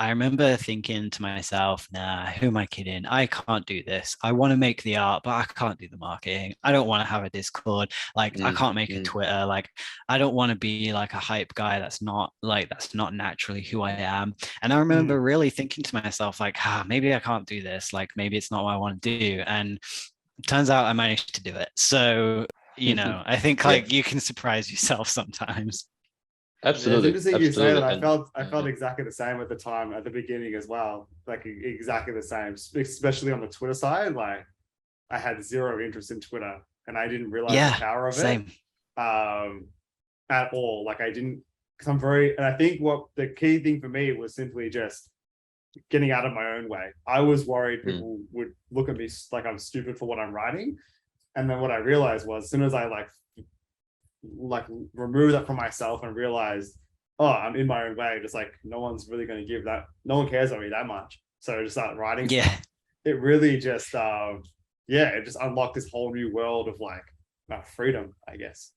I remember thinking to myself, nah, who am I kidding? I can't do this. I want to make the art, but I can't do the marketing. I don't want to have a Discord. Like I can't make a Twitter. Like I don't want to be like a hype guy. That's not naturally who I am. And I remember really thinking to myself, like, maybe I can't do this. Like maybe it's not what I want to do. And it turns out I managed to do it. So you know, I think like you can surprise yourself sometimes. Absolutely. It's interesting you say that. I felt exactly the same at the time, at the beginning as well. Like exactly the same, especially on the Twitter side. Like I had zero interest in Twitter and I didn't realize the power of it at all. Like I didn't, because and I think what the key thing for me was simply just getting out of my own way. I was worried people would look at me like I'm stupid for what I'm writing. And then what I realized was, as soon as I like remove that from myself and realized, oh, I'm in my own way, just like no one's really going to give that, no one cares about me that much. So I just start writing stuff. It really just it just unlocked this whole new world of like freedom, I guess.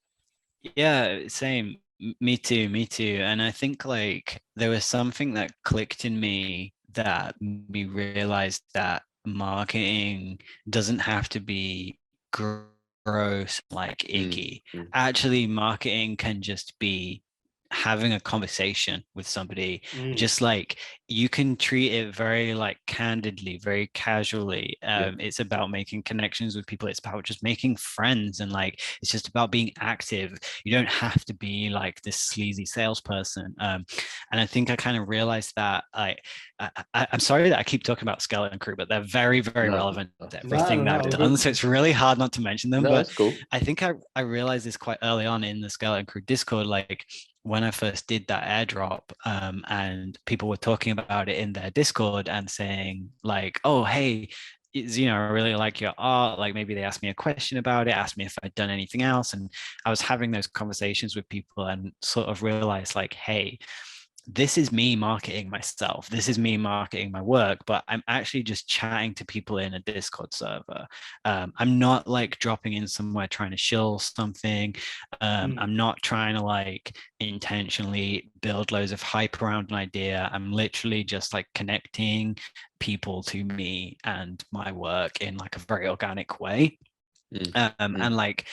Yeah, same. Me too. And I think like there was something that clicked in me that we realized that marketing doesn't have to be gross, like icky. Actually, marketing can just be having a conversation with somebody, just like you can treat it very like candidly, very casually. It's about making connections with people. It's about just making friends, and like it's just about being active. You don't have to be like this sleazy salesperson. And I think I kind of realized that I'm sorry that I keep talking about Skeleton Crew, but they're very, very relevant to everything that I've done. So it's really hard not to mention them. No, but that's cool. I think I realized this quite early on in the Skeleton Crew Discord, like when I first did that airdrop, and people were talking about it in their Discord and saying like, oh, hey, I really like your art. Like maybe they asked me a question about it, asked me if I'd done anything else. And I was having those conversations with people and sort of realized like, hey, this is me marketing myself. This is me marketing my work, but I'm actually just chatting to people in a Discord server. I'm not like dropping in somewhere trying to shill something. I'm not trying to like intentionally build loads of hype around an idea. I'm literally just like connecting people to me and my work in like a very organic way. And like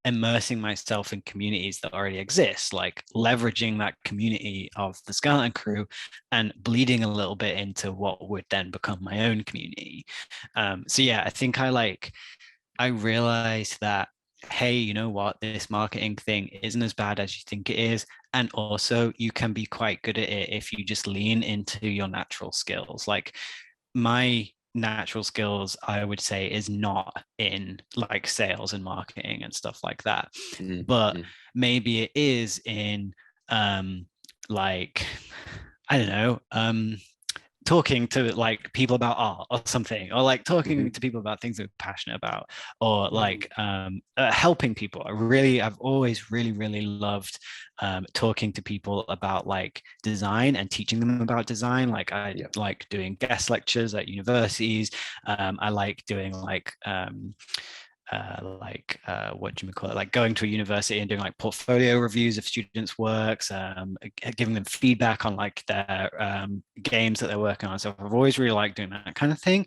immersing myself in communities that already exist, like leveraging that community of the Skeleton Crew and bleeding a little bit into what would then become my own community. So yeah, I think I realized that, hey, you know what, this marketing thing isn't as bad as you think it is. And also you can be quite good at it if you just lean into your natural skills. Like my natural skills, I would say, is not in like sales and marketing and stuff like that. But maybe it is in like, I don't know, talking to like people about art or something, or like talking to people about things they're passionate about, or like helping people. I've always really loved talking to people about like design and teaching them about design. Like I like doing guest lectures at universities. I like doing like what do you call it, like going to a university and doing like portfolio reviews of students' works, giving them feedback on like their games that they're working on. So I've always really liked doing that kind of thing.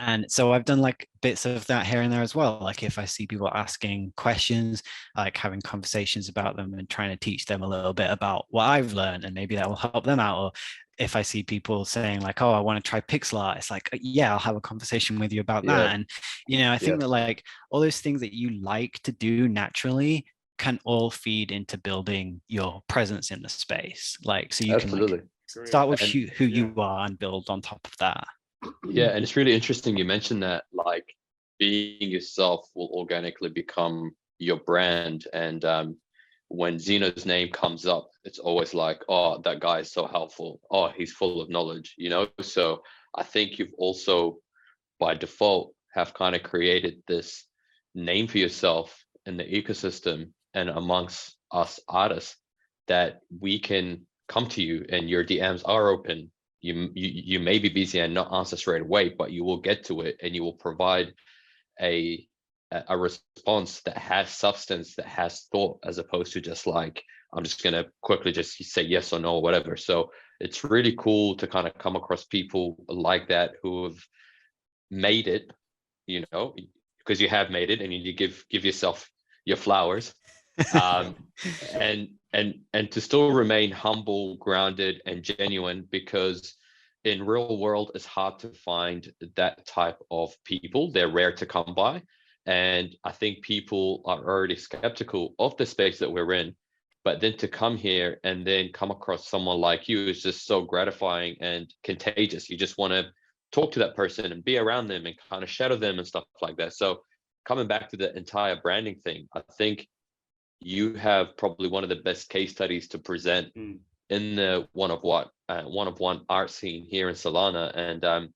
And so I've done like bits of that here and there as well. Like if I see people asking questions, like having conversations about them and trying to teach them a little bit about what I've learned, and maybe that will help them out. Or if I see people saying like, oh, I want to try pixelart, it's like, yeah, I'll have a conversation with you about that. And, I think that like all those things that you like to do naturally can all feed into building your presence in the space. Like, so you can like start with who you are and build on top of that. Yeah, and it's really interesting you mentioned that, like being yourself will organically become your brand. And when Zeno's name comes up, it's always like, oh, that guy is so helpful. Oh, he's full of knowledge, So I think you've also, by default, have kind of created this name for yourself in the ecosystem and amongst us artists, that we can come to you and your DMs are open. You may be busy and not answer straight away, but you will get to it and you will provide a response that has substance, that has thought, as opposed to just like, I'm just gonna quickly just say yes or no or whatever. So it's really cool to kind of come across people like that who have made it, because you have made it, and you give yourself your flowers. And to still remain humble, grounded, and genuine, because in real world it's hard to find that type of people. They're rare to come by, and I think people are already skeptical of the space that we're in. But then to come here and then come across someone like you is just so gratifying and contagious. You just want to talk to that person and be around them and kind of shadow them and stuff like that. So coming back to the entire branding thing, I think you have probably one of the best case studies to present in the one of one art scene here in Solana. And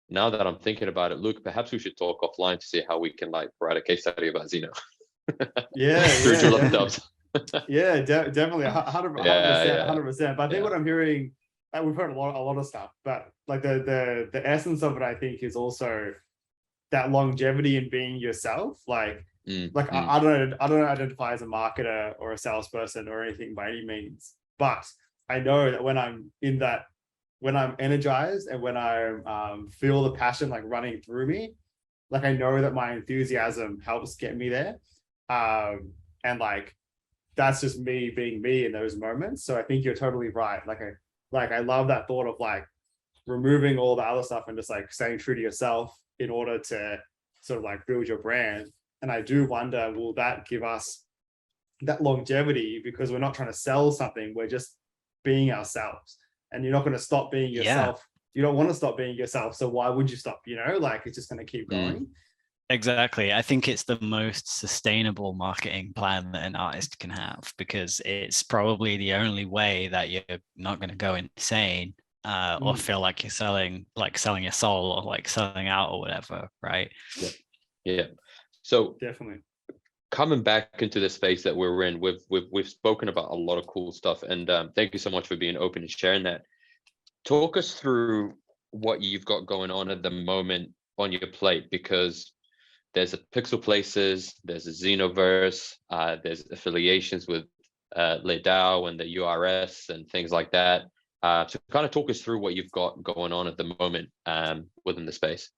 now that I'm thinking about it, Luke, perhaps we should talk offline to see how we can like write a case study about Zeno. Duel of Doves. Definitely 100%. But I think what I'm hearing, we've heard a lot of stuff, but like the essence of it, I think, is also that longevity in being yourself. Like I don't identify as a marketer or a salesperson or anything by any means, but I know that when I'm energized and when I feel the passion like running through me, like I know that my enthusiasm helps get me there. And like that's just me being me in those moments. So I think you're totally right. I love that thought of like removing all the other stuff and just like staying true to yourself in order to sort of like build your brand. And I do wonder, will that give us that longevity, because we're not trying to sell something, we're just being ourselves. And you're not going to stop being yourself. You don't want to stop being yourself, so why would you stop? Like it's just going to keep going. Exactly. I think it's the most sustainable marketing plan that an artist can have, because it's probably the only way that you're not going to go insane or feel like you're selling your soul, or like selling out or whatever, right? Yeah. So definitely coming back into the space that we're in, we've spoken about a lot of cool stuff, and thank you so much for being open and sharing that. Talk us through what you've got going on at the moment on your plate, because there's a Pixel Places, there's a Xenoverse, there's affiliations with LeDao and the URS and things like that. So kind of talk us through what you've got going on at the moment within the space.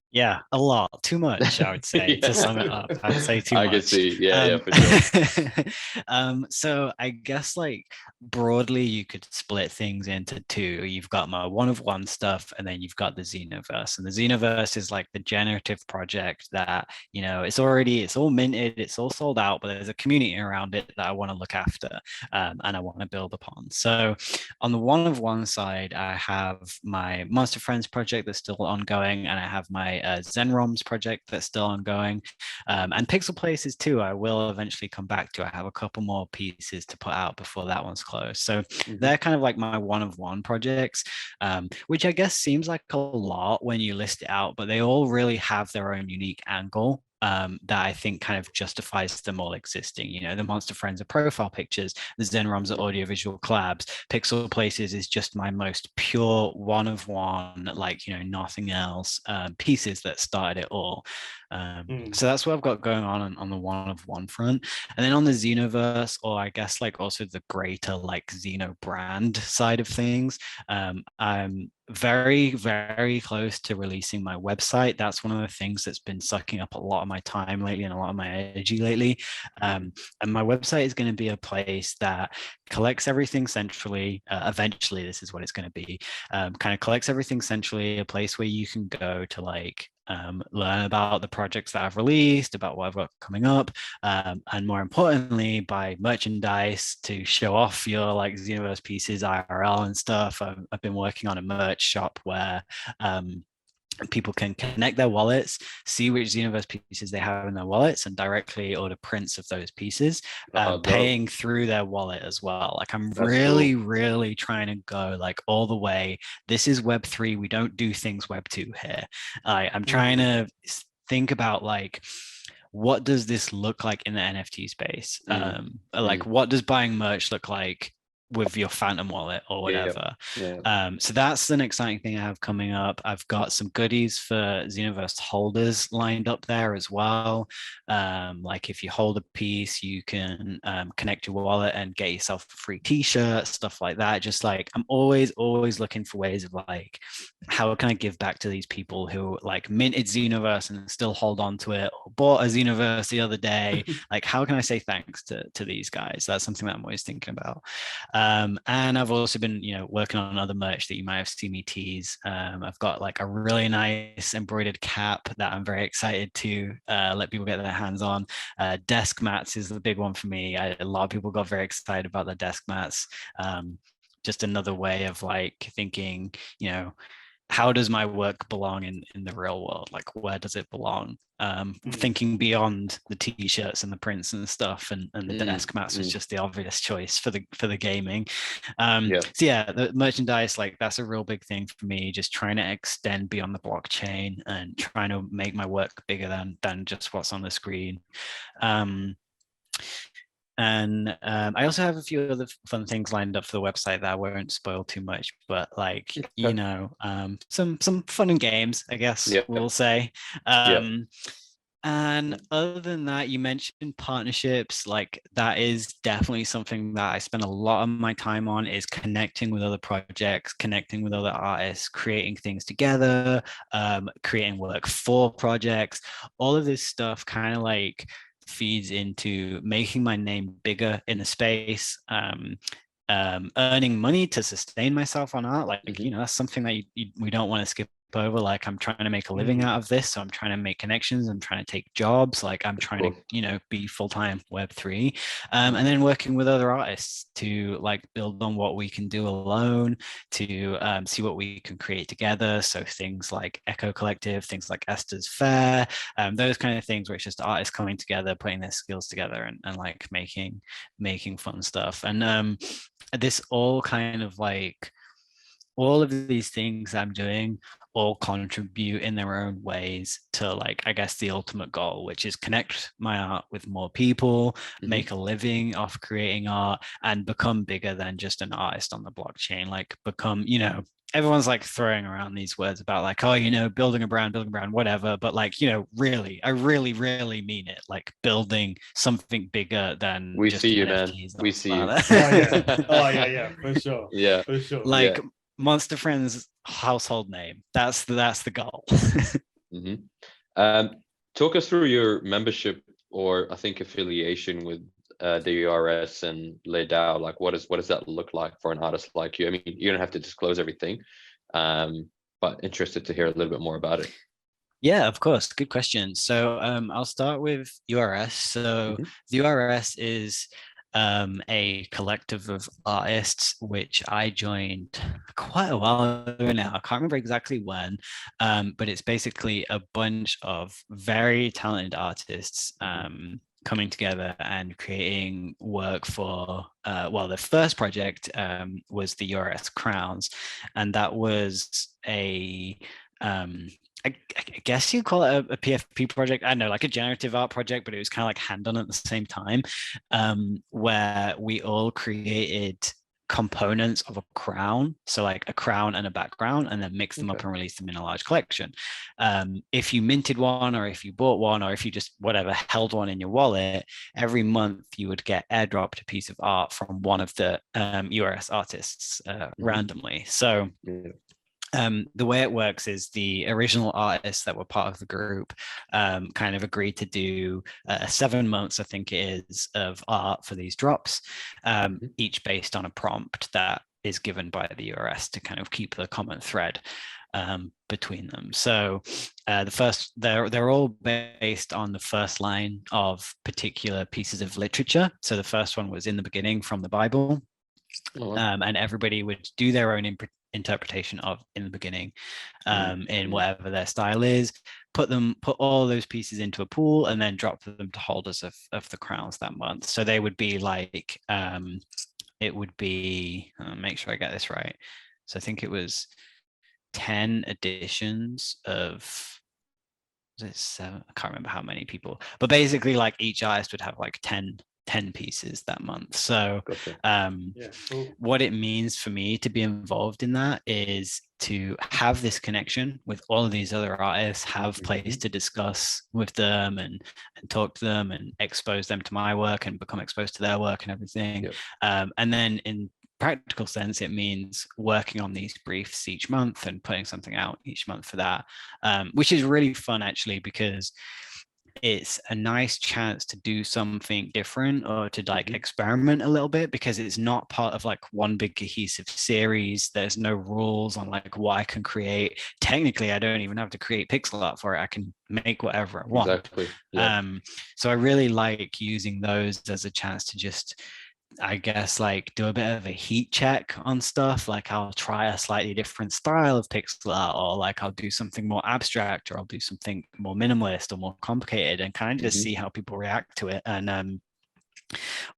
Yeah, a lot, too much, I would say. To sum it up, I'd say too much. I can see, yeah, for sure. So I guess like broadly, you could split things into two. You've got my one-of-one stuff, and then you've got the Xenoverse. And the Xenoverse is like the generative project that, it's all minted, it's all sold out, but there's a community around it that I want to look after and I want to build upon. So on the one-of-one side, I have my Monster Friends project that's still ongoing, and I have my Zen0ms project that's still ongoing, and Pixel Places too. I will eventually come back to. I have a couple more pieces to put out before that one's closed. So they're kind of like my one-of-one projects, which I guess seems like a lot when you list it out, but they all really have their own unique angle that I think kind of justifies them all existing. The Monster Friends are profile pictures, the Zen0ms are audiovisual collabs, Pixel Places is just my most pure one-of-one, like, nothing else, pieces that started it all. So that's what I've got going on the one-of-one front. And then on the Xenoverse, or I guess like also the greater like Xeno brand side of things, I'm very, very close to releasing my website. That's one of the things that's been sucking up a lot of my time lately and a lot of my energy lately. And my website is going to be a place that collects everything centrally. Eventually, this is what it's going to be. Kind of collects everything centrally, a place where you can go to like learn about the projects that I've released, about what I've got coming up, and more importantly, buy merchandise to show off your like Xenoverse pieces IRL and stuff. I've been working on a merch shop where people can connect their wallets, see which Xenoverse pieces they have in their wallets, and directly order prints of those pieces, paying through their wallet as well. Like That's really, cool. Really trying to go like all the way. This is Web3. We don't do things Web2 here. I'm trying to think about like, what does this look like in the NFT space? What does buying merch look like with your Phantom wallet or whatever? So that's an exciting thing I have coming up. I've got some goodies for Xenoverse holders lined up there as well. Like if you hold a piece, you can connect your wallet and get yourself a free t-shirt, stuff like that. Just like I'm always looking for ways of like, how can I give back to these people who like minted Xenoverse and still hold on to it, or bought a Xenoverse the other day? Like, how can I say thanks to these guys? That's something that I'm always thinking about. And I've also been, working on other merch that you might have seen me tease. I've got like a really nice embroidered cap that I'm very excited to let people get their hands on. Desk mats is the big one for me. A lot of people got very excited about the desk mats. Just another way of like thinking, how does my work belong in the real world? Like, where does it belong? Thinking beyond the t-shirts and the prints and stuff, and the desk mats was just the obvious choice for the gaming. So yeah, the merchandise, like that's a real big thing for me, just trying to extend beyond the blockchain and trying to make my work bigger than just what's on the screen. And I also have a few other fun things lined up for the website that I won't spoil too much, but like, some fun and games, I guess we'll say. And other than that, you mentioned partnerships. Like that is definitely something that I spend a lot of my time on, is connecting with other projects, connecting with other artists, creating things together, creating work for projects, all of this stuff kind of like feeds into making my name bigger in the space, earning money to sustain myself on art. Like, you know, that's something that we don't want to skip over. Like, I'm trying to make a living out of this, so I'm trying to make connections, I'm trying to take jobs, like I'm trying to, you know, be full-time Web3, and then working with other artists to like build on what we can do alone, to see what we can create together. So things like Echo Collective, things like Esther's Fair, those kind of things where it's just artists coming together, putting their skills together, and like making fun stuff. And this all kind of like, all of these things I'm doing all contribute in their own ways to, like, I guess the ultimate goal, which is connect my art with more people, make a living off creating art, and become bigger than just an artist on the blockchain. Like, become, you know, everyone's like throwing around these words about like, oh, you know, building a brand, whatever. But like, you know, really, I really mean it. Like building something bigger than we just see you, man. NFTs. We see you. Oh yeah, for sure. Yeah, for sure. Like Monster Friends household name. That's the goal. Talk us through your membership, or I think affiliation with the URS and LeDao. Like, what does that look like for an artist like you? I mean, you don't have to disclose everything, but interested to hear a little bit more about it. Yeah, of course. Good question. So I'll start with URS. So the URS is a collective of artists, which I joined quite a while ago now. I can't remember exactly when, but it's basically a bunch of very talented artists coming together and creating work for, well, the first project was the URS Crowns, and that was a I guess you call it a PFP project. I don't know, like a generative art project, but it was kind of like hand-on at the same time, where we all created components of a crown, so like a crown and a background, and then mix them up and release them in a large collection. If you minted one, or if you bought one, or if you just whatever held one in your wallet, every month you would get airdropped a piece of art from one of the URS artists randomly. So the way it works is the original artists that were part of the group kind of agreed to do 7 months, I think it is, of art for these drops, each based on a prompt that is given by the URS to kind of keep the common thread between them. So the first, they're all based on the first line of particular pieces of literature. So the first one was in the beginning from the Bible. And everybody would do their own interpretation of in the beginning, in whatever their style is, put all those pieces into a pool, and then drop them to holders of the crowns that month. So they would be like, it would be, make sure I get this right. So I think it was 10 editions of, was it 7? I can't remember how many people, but basically like each artist would have like 10 pieces that month. So what it means for me to be involved in that is to have this connection with all of these other artists, have place to discuss with them and talk to them and expose them to my work and become exposed to their work and everything. And then in practical sense, it means working on these briefs each month and putting something out each month for that, which is really fun actually, because it's a nice chance to do something different, or to like experiment a little bit, because it's not part of like one big cohesive series. There's no rules on like what I can create. Technically, I don't even have to create pixel art for it. I can make whatever I want. Exactly. Yeah. So I really like using those as a chance to just, I guess, like do a bit of a heat check on stuff. Like I'll try a slightly different style of pixel art, or like I'll do something more abstract, or I'll do something more minimalist or more complicated, and kind of just see how people react to it. And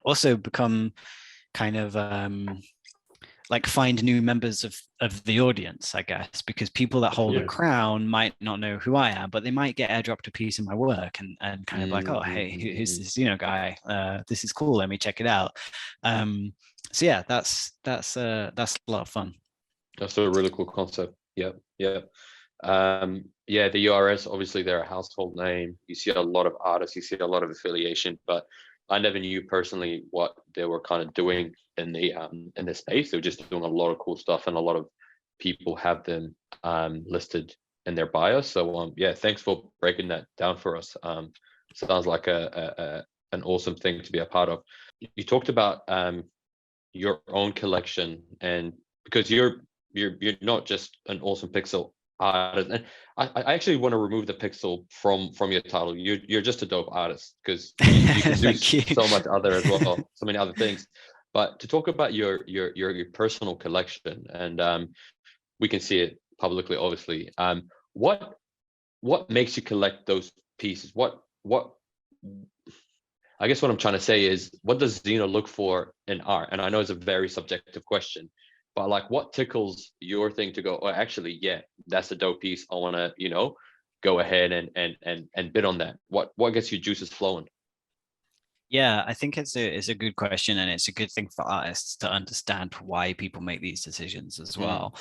also become kind of like find new members of the audience, I guess, because people that hold a crown might not know who I am, but they might get airdropped a piece of my work and kind of like, oh, hey, who's this, guy? This is cool. Let me check it out. So yeah, that's a lot of fun. That's a really cool concept. Yeah. The URS, obviously they're a household name. You see a lot of artists, you see a lot of affiliation, but I never knew personally what they were kind of doing in the space. They were just doing a lot of cool stuff, and a lot of people have them listed in their bio. So yeah, thanks for breaking that down for us. sounds like an awesome thing to be a part of. You talked about your own collection, and because you're not just an awesome pixel artist, and I actually want to remove the pixel from your title. You're just a dope artist, because you can do so much other as well, so many other things. But to talk about your personal collection, and we can see it publicly, obviously. What makes you collect those pieces? What I guess what I'm trying to say is, what does Zeno look for in art? And I know it's a very subjective question, but like, what tickles your thing to go, oh, actually, yeah, that's a dope piece. I want to, go ahead and bid on that. What gets your juices flowing? Yeah, I think it's a good question, and it's a good thing for artists to understand why people make these decisions as well.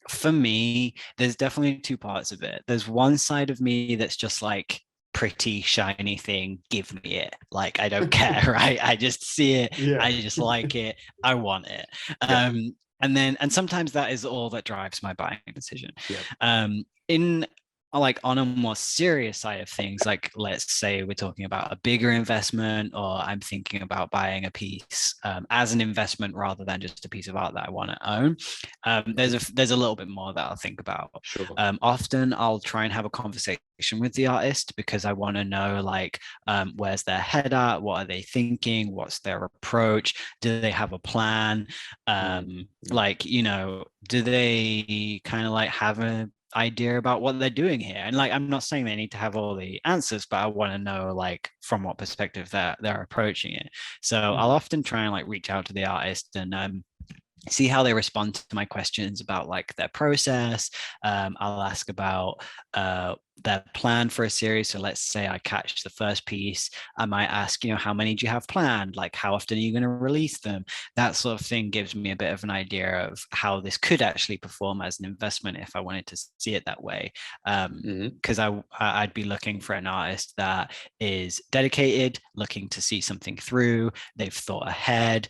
For me, there's definitely two parts of it. There's one side of me that's just like, pretty shiny thing, give me it. Like, I don't care, right? I just see it, I just like it, I want it. And sometimes that is all that drives my buying decision. In like, on a more serious side of things, like, let's say we're talking about a bigger investment, or I'm thinking about buying a piece as an investment rather than just a piece of art that I want to own, there's a little bit more that I'll think about. Often I'll try and have a conversation with the artist, because I want to know, like, where's their head at, what are they thinking, what's their approach, do they have a plan, like, do they kind of like have an idea about what they're doing here? And like, I'm not saying they need to have all the answers, but I want to know, like, from what perspective they're approaching it. So I'll often try and like reach out to the artist and see how they respond to my questions about like their process. I'll ask about their plan for a series. So let's say I catch the first piece, I might ask, how many do you have planned? Like, how often are you going to release them? That sort of thing gives me a bit of an idea of how this could actually perform as an investment if I wanted to see it that way. Because I'd be looking for an artist that is dedicated, looking to see something through. They've thought ahead.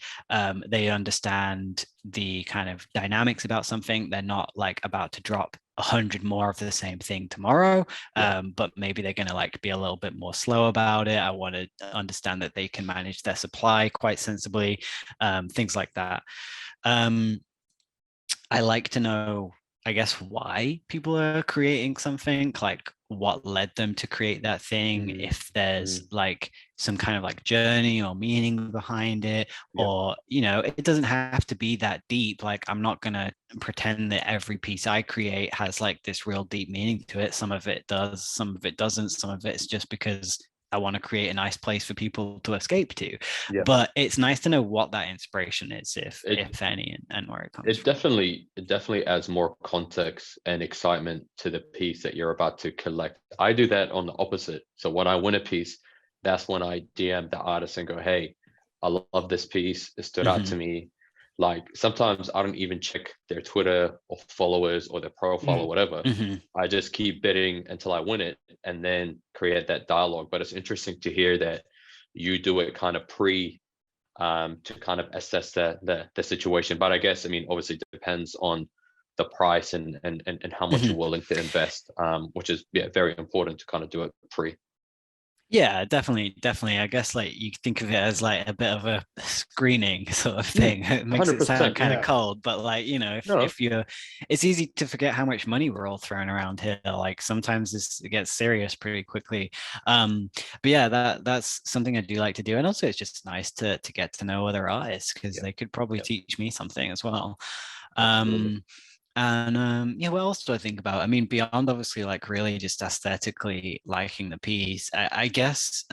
They understand the kind of dynamics about something. They're not like about to drop 100 more of the same thing tomorrow, but maybe they're going to like be a little bit more slow about it. I want to understand that they can manage their supply quite sensibly, things like that. I like to know, I guess, why people are creating something, like what led them to create that thing, if there's like some kind of like journey or meaning behind it, or it doesn't have to be that deep. Like, I'm not gonna pretend that every piece I create has like this real deep meaning to it. Some of it does, some of it doesn't, some of it's just because I want to create a nice place for people to escape to. But it's nice to know what that inspiration is, if any, and where it comes from. It definitely adds more context and excitement to the piece that you're about to collect. I do that on the opposite. So when I win a piece, that's when I DM the artist and go, hey, I love this piece, it stood out to me. Like, sometimes I don't even check their Twitter or followers or their profile or whatever. I just keep bidding until I win it, and then create that dialogue. But it's interesting to hear that you do it kind of to kind of assess the situation. But I guess, obviously it depends on the price and how much you're willing to invest, which is very important to kind of do it pre. Yeah, definitely. I guess like you think of it as like a bit of a screening sort of thing. It makes it sound kind of cold, but like, if you're, it's easy to forget how much money we're all throwing around here. Like, sometimes it gets serious pretty quickly. But yeah, that's something I do like to do. And also it's just nice to get to know other artists, because they could probably teach me something as well. And what else do I think about? Beyond obviously like really just aesthetically liking the piece, I guess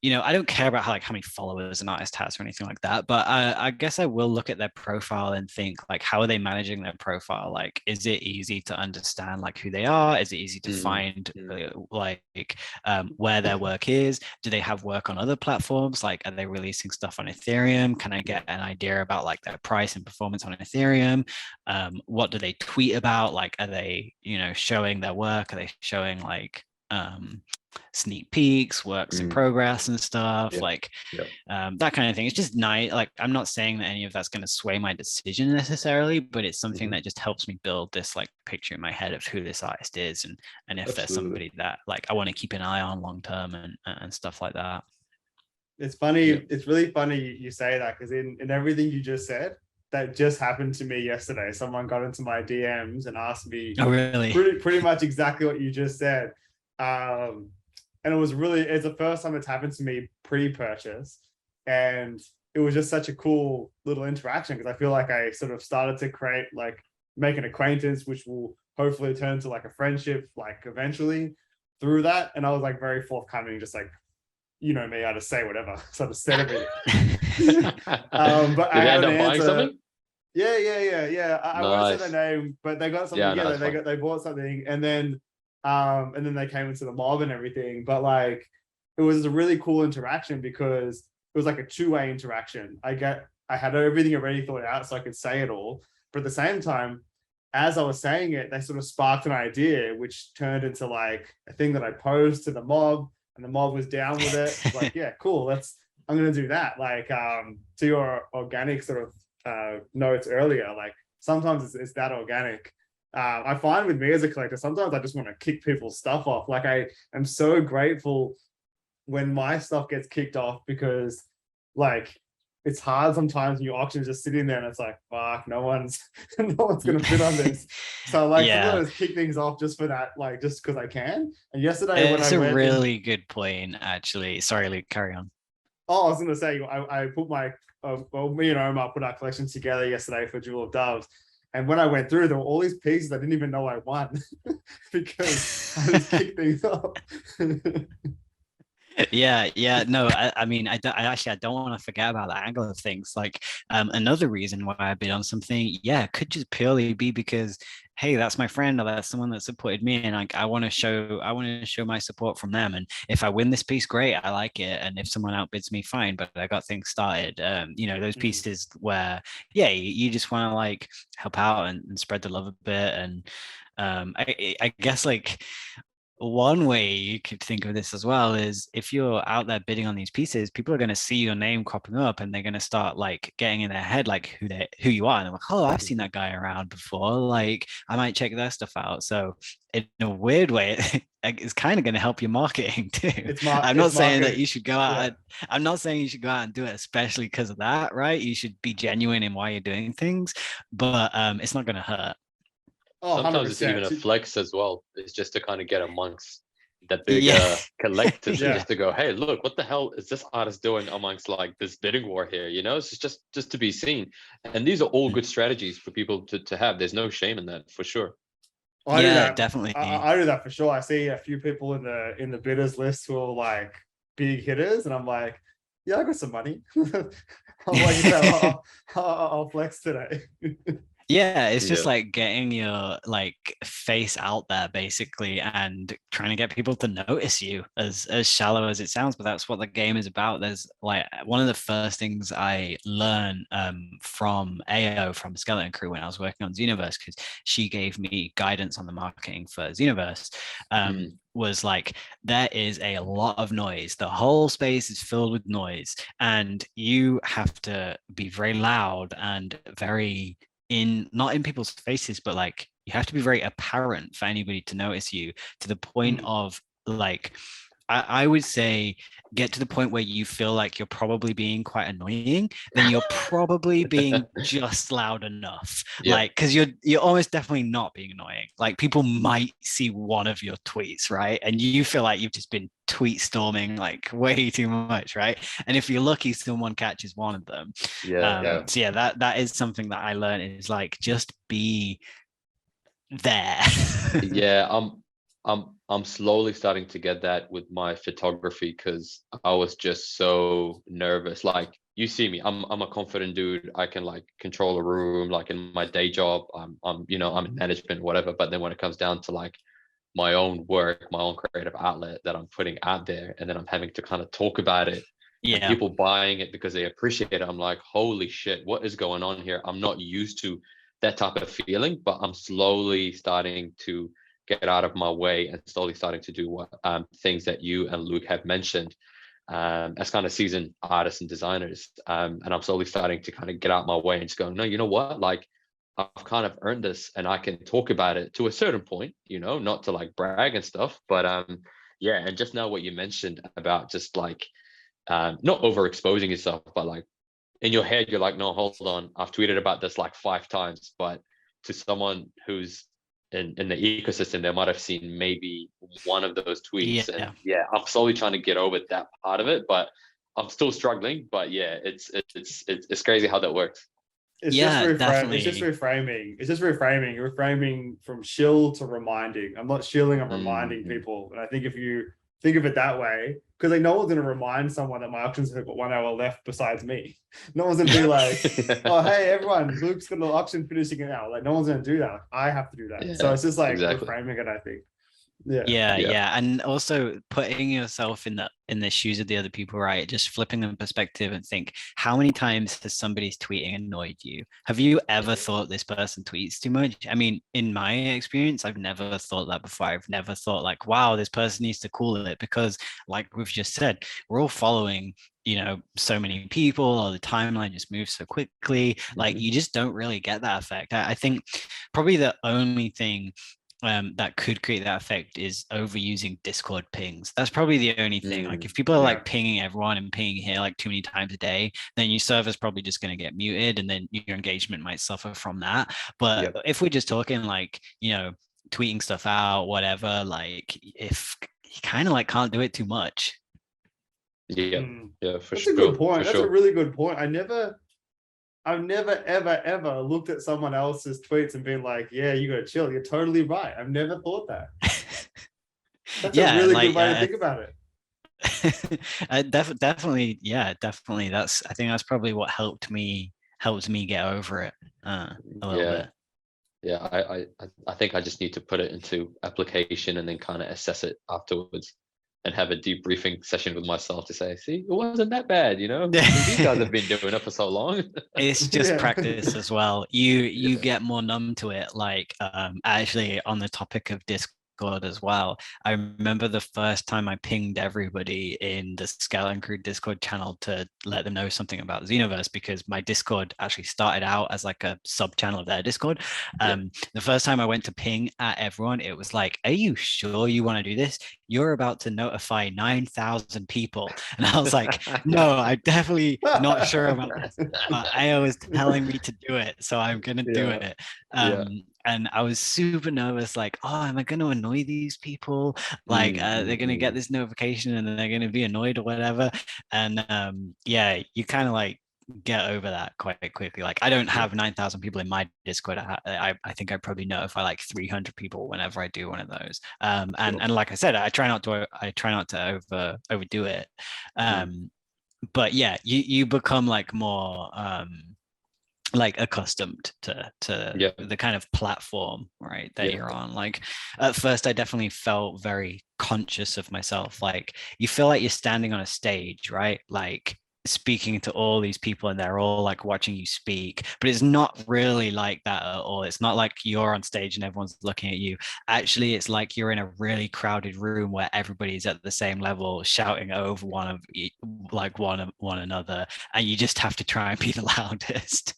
I don't care about how many followers an artist has or anything like that, but I guess I will look at their profile and think, like, how are they managing their profile? Like, is it easy to understand like who they are? Is it easy to find where their work is? Do they have work on other platforms? Like, are they releasing stuff on Ethereum? Can I get an idea about like their price and performance on Ethereum? What do they tweet about? Like, are they showing their work? Are they showing like sneak peeks, works in progress and stuff, like that kind of thing. It's just nice. Like, I'm not saying that any of that's going to sway my decision necessarily, but it's something that just helps me build this like picture in my head of who this artist is, and if there's somebody that like I want to keep an eye on long term and stuff like that. It's funny. It's really funny you say that, because in everything you just said, that just happened to me yesterday. Someone got into my DMs and asked me pretty much exactly what you just said. And it's the first time it's happened to me pre-purchase. And it was just such a cool little interaction, because I feel like I sort of started to make an acquaintance, which will hopefully turn to like a friendship, like eventually through that. And I was like very forthcoming, just like, you know me, I just say whatever. So I just said everything. But I had an answer. Something? Yeah. I won't say their name, but they got something. They bought something, and then they came into the mob and everything. But like, it was a really cool interaction, because it was like a two-way interaction. I had everything already thought out, so I could say it all. But at the same time, as I was saying it, they sort of sparked an idea, which turned into like a thing that I posed to the mob. And the mob was down with it. It's like, yeah, cool. I'm going to do that. Like, to your organic sort of notes earlier, like sometimes it's that organic. I find with me as a collector, sometimes I just want to kick people's stuff off. Like, I am so grateful when my stuff gets kicked off, because like, it's hard sometimes when your auction's just sitting there and it's like, fuck, no one's gonna fit on this. So like, sometimes kick things off just for that, like just because I can. And yesterday it's a really good point, actually. Sorry, Luke, carry on. Oh, I was gonna say, I put my me and Omar put our collection together yesterday for Duel of Doves. And when I went through, there were all these pieces I didn't even know I won because I just kicked things off. No, I mean, I don't want to forget about that angle of things. Like, another reason why I bid on something, could just purely be because, hey, that's my friend, or that's someone that supported me, and like, I want to show my support from them. And if I win this piece, great, I like it. And if someone outbids me, fine, but I got things started. Those pieces where you just want to like help out and spread the love a bit. And I guess like, one way you could think of this as well is if you're out there bidding on these pieces, people are going to see your name cropping up, and they're going to start like getting in their head like who you are, and they're like, oh, I've seen that guy around before, like I might check their stuff out. So in a weird way, it's kind of going to help your marketing too. I'm not saying that you should go out. I'm not saying you should go out and do it, especially because of that, right? You should be genuine in why you're doing things, but it's not going to hurt. Oh, sometimes 100%. It's even a flex as well. It's just to kind of get amongst the big collectors, just to go, hey, look, what the hell is this artist doing amongst like this bidding war here? You know, it's just to be seen. And these are all good strategies for people to have. There's no shame in that, for sure. I do that. Definitely. I do that for sure. I see a few people in the bidders list who are like big hitters, and I'm like, yeah, I got some money. I'll flex today. It's just like getting your like face out there basically, and trying to get people to notice you, as shallow as it sounds, but that's what the game is about. There's like, one of the first things I learned from AO, from Skeleton Crew, when I was working on Xenoverse, because she gave me guidance on the marketing for Xenoverse, was like, there is a lot of noise. The whole space is filled with noise, and you have to be very loud and very not in people's faces, but like, you have to be very apparent for anybody to notice you, to the point of like, I would say, get to the point where you feel like you're probably being quite annoying, then you're probably being just loud enough. Like, because you're almost definitely not being annoying. Like, people might see one of your tweets, right? And you feel like you've just been tweet storming like way too much, right? And if you're lucky, someone catches one of them. So that is something that I learned, is like, just be there. I'm slowly starting to get that with my photography, because I was just so nervous. Like, you see me, I'm a confident dude. I can like control a room, like in my day job, I'm in management, whatever. But then when it comes down to like my own work, my own creative outlet that I'm putting out there, and then I'm having to kind of talk about it, and people buying it because they appreciate it, I'm like, holy shit, what is going on here? I'm not used to that type of feeling, but I'm slowly starting to get out of my way and slowly starting to do what things that you and Luke have mentioned as kind of seasoned artists and designers. And I'm slowly starting to kind of get out my way and just go, no, you know what? Like, I've kind of earned this and I can talk about it to a certain point, you know, not to like brag and stuff, but yeah. And just now what you mentioned about just like, not overexposing yourself, but like in your head, you're like, no, hold on. I've tweeted about this like 5 times, but to someone who's in the ecosystem, they might have seen maybe one of those tweets. And yeah, I'm slowly trying to get over that part of it, but I'm still struggling. But yeah, it's crazy how that works. It's just reframing. It's just reframing from shill to reminding. I'm not shilling, I'm reminding people. And I think if you think of it that way, because like no one's going to remind someone that my auctions have got 1 hour left besides me. No one's going to be like, oh, hey, everyone, Luke's got an auction finishing an hour. Like no one's going to do that. I have to do that. So it's just like reframing it, I think. Yeah. And also putting yourself in the shoes of the other people, right? Just flipping the perspective and think, how many times has somebody's tweeting annoyed you? Have you ever thought this person tweets too much? I mean, in my experience, I've never thought that before. I've never thought like, wow, this person needs to cool it, because like we've just said, we're all following, you know, so many people, or the timeline just moves so quickly. Like you just don't really get that effect. I think probably the only thing that could create that effect is overusing Discord pings. That's probably the only thing. Like if people are like pinging everyone and pinging here like too many times a day, then your server's probably just going to get muted, and then your engagement might suffer from that. But if we're just talking like, you know, tweeting stuff out, whatever, like if you kind of like can't do it too much. Yeah, for That's sure. a good point. That's a really good point. I've never, ever looked at someone else's tweets and been like, yeah, you gotta chill. You're totally right. I've never thought that. That's a really good way to think about it. Definitely. I think that's probably what helped me get over it a little bit. Yeah, I think I just need to put it into application and then kind of assess it afterwards. And have a debriefing session with myself to say, see, it wasn't that bad, you know? These guys have been doing it for so long. It's just practice as well. You get more numb to it. Like actually on the topic of Discord as well, I remember the first time I pinged everybody in the Skeleton Crew Discord channel to let them know something about Xenoverse, because my Discord actually started out as like a sub channel of their Discord. The first time I went to ping at everyone, it was like, are you sure you want to do this? You're about to notify 9,000 people. And I was like, no, I'm definitely not sure about this. But AO is telling me to do it, so I'm going to do it. And I was super nervous, like, oh, am I going to annoy these people? Like, they're going to get this notification and then they're going to be annoyed or whatever. And yeah, you kind of like get over that quite quickly. Like, I don't have 9,000 people in my Discord. I think I probably notify like 300 people whenever I do one of those. And like I said, I try not to overdo it. But yeah, you become like more like accustomed to the kind of platform, right, that you're on. Like at first I definitely felt very conscious of myself. Like you feel like you're standing on a stage, right, like speaking to all these people and they're all like watching you speak, but it's not really like that at all. It's not like you're on stage and everyone's looking at you. Actually, it's like you're in a really crowded room where everybody's at the same level shouting over one another, and you just have to try and be the loudest.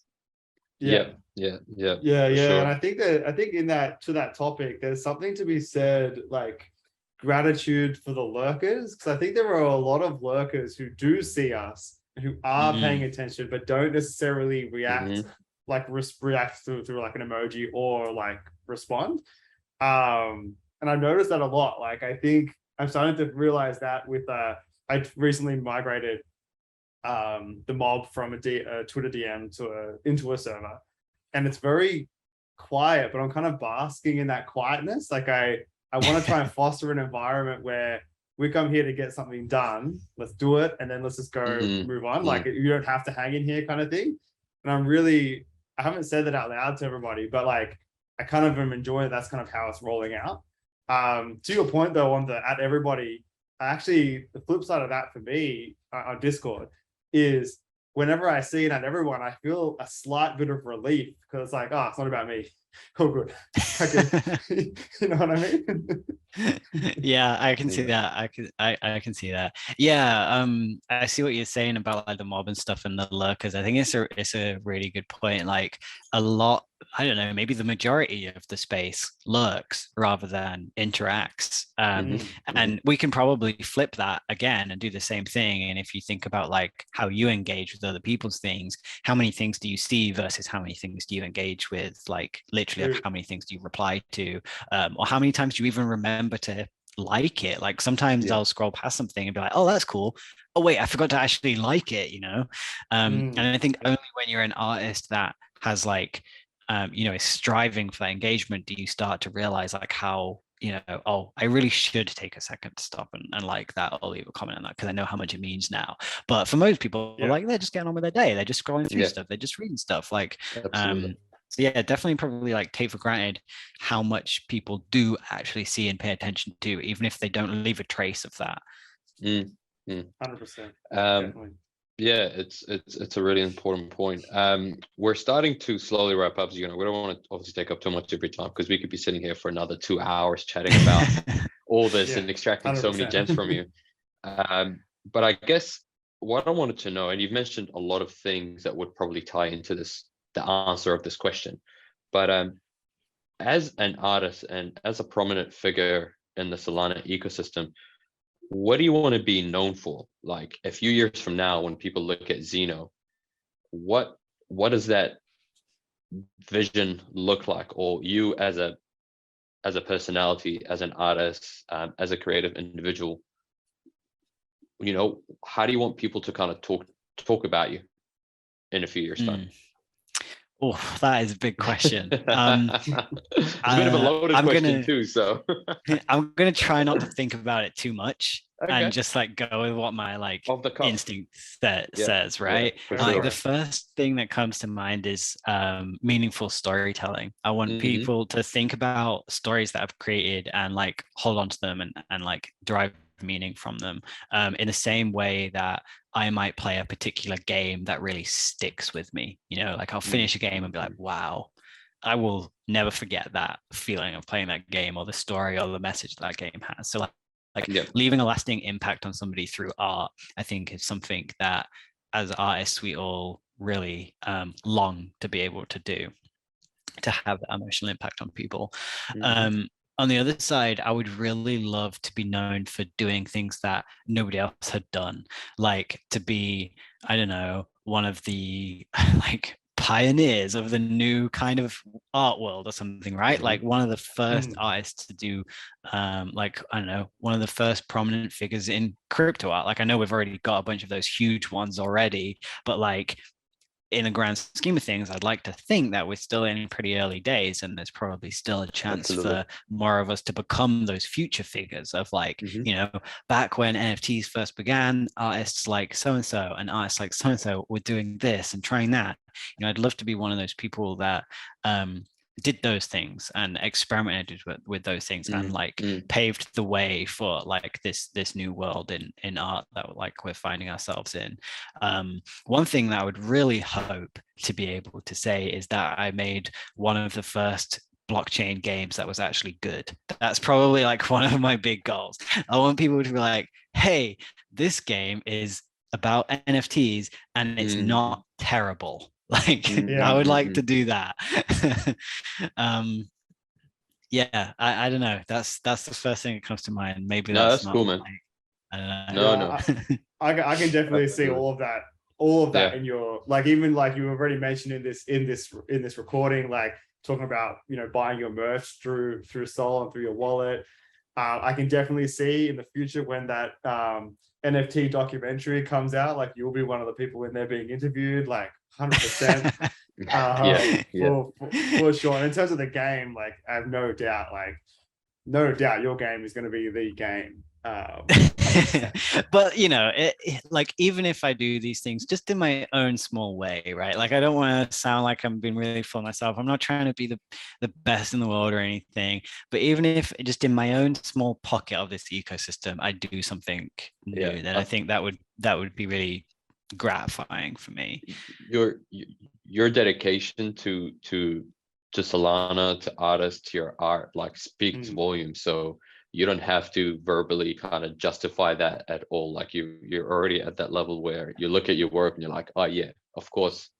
Yeah. Sure. And I think in that, to that topic, there's something to be said, like gratitude for the lurkers, because I think there are a lot of lurkers who do see us, who are paying attention, but don't necessarily react, like react through like an emoji or like respond. And I've noticed that a lot. Like I think I'm starting to realize that with I recently migrated the mob from a Twitter DM into a server, and it's very quiet, but I'm kind of basking in that quietness. Like I want to try and foster an environment where we come here to get something done, let's do it, and then let's just go move on. Like you don't have to hang in here, kind of thing. And I haven't said that out loud to everybody, but like I kind of am enjoying that's kind of how it's rolling out. To your point though, on the at everybody, actually the flip side of that for me on Discord is whenever I see it at everyone, I feel a slight bit of relief, because it's like, oh, it's not about me. Oh, good. Okay. You know what I mean? Yeah, I can see that. I can see that. Yeah, I see what you're saying about like the mob and stuff and the lurkers. I think it's a really good point. Like a lot, I don't know, maybe the majority of the space lurks rather than interacts. And we can probably flip that again and do the same thing. And if you think about like how you engage with other people's things, how many things do you see versus how many things do you engage with? Like literally, like, how many things do you reply to? Or how many times do you even remember to like it? Like sometimes I'll scroll past something and be like, oh, that's cool. Oh wait, I forgot to actually like it, you know? And I think only when you're an artist that has like you know, is striving for that engagement, do you start to realize like how, you know, oh, I really should take a second to stop and like that or leave a comment on that because I know how much it means now. But for most people, like they're just getting on with their day. They're just scrolling through stuff. They're just reading stuff. Like, so yeah, definitely probably like take for granted how much people do actually see and pay attention to, even if they don't leave a trace of that. 100%. Yeah, it's a really important point. We're starting to slowly wrap up. You know, we don't want to obviously take up too much of your time because we could be sitting here for another 2 hours chatting about all this and extracting 100%. So many gems from you. But I guess what I wanted to know, and you've mentioned a lot of things that would probably tie into this, the answer of this question. But as an artist and as a prominent figure in the Solana ecosystem, what do you want to be known for? Like a few years from now, when people look at Zen0m, what does that vision look like? Or you as a personality, as an artist, as a creative individual, you know, how do you want people to kind of talk about you in a few years' time? Oh, that is a big question. It's a bit of a loaded question too, so I'm gonna try not to think about it too much and just like go with what my like instinct says, right? Like the first thing that comes to mind is meaningful storytelling. I want people to think about stories that I've created and like hold on to them and like derive meaning from them in the same way that I might play a particular game that really sticks with me. You know, like I'll finish a game and be like, wow, I will never forget that feeling of playing that game or the story or the message that game has. So like leaving a lasting impact on somebody through art, I think is something that as artists, we all really long to be able to do, to have that emotional impact on people. On the other side, I would really love to be known for doing things that nobody else had done, like to be, I don't know, one of the like pioneers of the new kind of art world or something, right? Like one of the first artists to do like, I don't know, one of the first prominent figures in crypto art. Like I know we've already got a bunch of those huge ones already, but like in the grand scheme of things, I'd like to think that we're still in pretty early days and there's probably still a chance for more of us to become those future figures of like, you know, back when NFTs first began, artists like so-and-so and artists like so-and-so were doing this and trying that. You know, I'd love to be one of those people that did those things and experimented with those things and like paved the way for like this new world in art that like we're finding ourselves in. One thing that I would really hope to be able to say is that I made one of the first blockchain games that was actually good. That's probably like one of my big goals. I want people to be like, hey, this game is about NFTs and it's not terrible. Like I would like to do that. Yeah, I don't know. That's the first thing that comes to mind. Maybe that's not cool, man. Like, I don't know. I can definitely see all of that in your, like, even like you already mentioned in this recording, like talking about, you know, buying your merch through Sol and through your wallet. I can definitely see in the future when that NFT documentary comes out, like you'll be one of the people in there being interviewed, like 100%. For sure. And in terms of the game, like I have no doubt your game is going to be the game. But you know, like even if I do these things just in my own small way, right? Like I don't want to sound like I'm being really full of myself. I'm not trying to be the best in the world or anything. But even if just in my own small pocket of this ecosystem, I do something new, then I think that would be really gratifying for me. Your dedication to to Solana, to artists, to your art, like speaks volumes. So you don't have to verbally kind of justify that at all. Like you're already at that level where you look at your work and you're like, oh yeah, of course,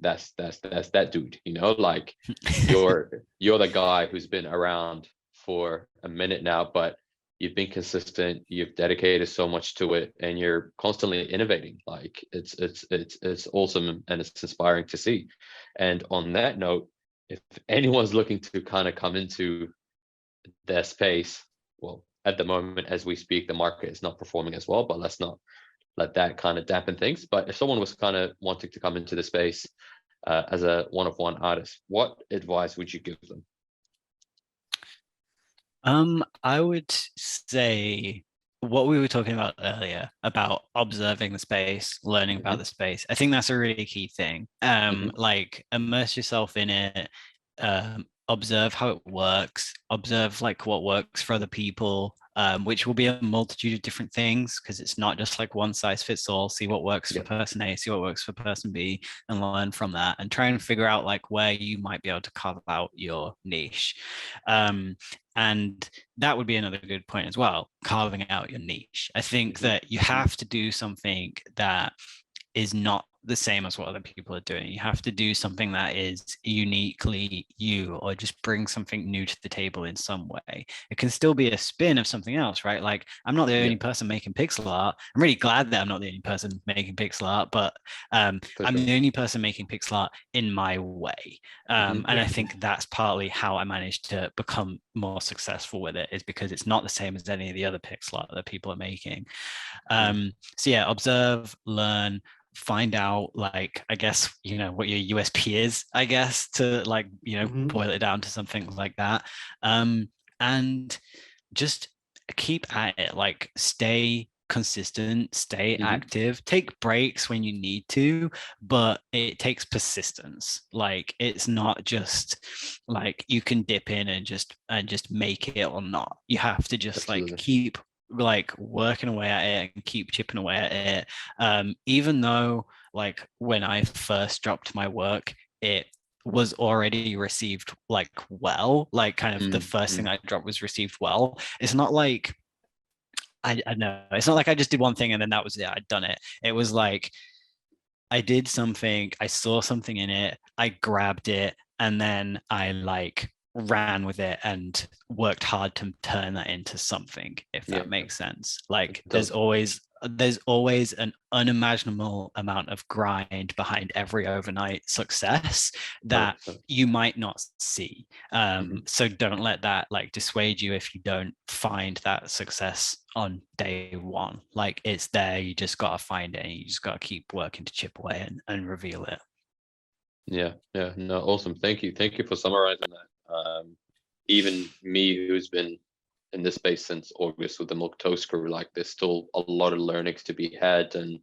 that's that dude, you know, like you're the guy who's been around for a minute now, but you've been consistent, you've dedicated so much to it, and you're constantly innovating. Like it's awesome and it's inspiring to see. And on that note, if anyone's looking to kind of come into their space, well, at the moment as we speak, the market is not performing as well, but let's not let that kind of dampen things. But if someone was kind of wanting to come into the space as a one-of-one artist, what advice would you give them? I would say what we were talking about earlier about observing the space, learning about the space. I think that's a really key thing. Like immerse yourself in it, observe how it works, observe like what works for other people, which will be a multitude of different things, because it's not just like one size fits all. See what works for person A, see what works for person B, and learn from that, and try and figure out like where you might be able to carve out your niche. And that would be another good point as well, carving out your niche. I think that you have to do something that is not the same as what other people are doing. You have to do something that is uniquely you, or just bring something new to the table in some way. It can still be a spin of something else, right? Like I'm not the only person making pixel art. I'm really glad that I'm not the only person making pixel art, but I'm the only person making pixel art in my way. And I think that's partly how I managed to become more successful with it, is because it's not the same as any of the other pixel art that people are making. So yeah, observe, learn, find out, like, I guess, you know, what your USP is, I guess, to like, you know, boil it down to something like that. And just keep at it, like stay consistent, stay active, take breaks when you need to, but it takes persistence. Like it's not just like you can dip in and just make it or not. You have to just like keep like working away at it and keep chipping away at it. Even though like when I first dropped my work, it was already received like well, like kind of the first thing I dropped was received well. It's not like I know, it's not like I just did one thing and then that was it, I'd done it. It was like I did something, I saw something in it, I grabbed it, and then I like ran with it and worked hard to turn that into something, if that makes sense. Like there's always an unimaginable amount of grind behind every overnight success that you might not see. So don't let that like dissuade you if you don't find that success on day one. Like it's there, you just got to find it, and you just got to keep working to chip away and reveal it. Yeah, no, awesome. Thank you for summarizing that. Even me, who's been in this space since August with the Milk Toast crew, like there's still a lot of learnings to be had, and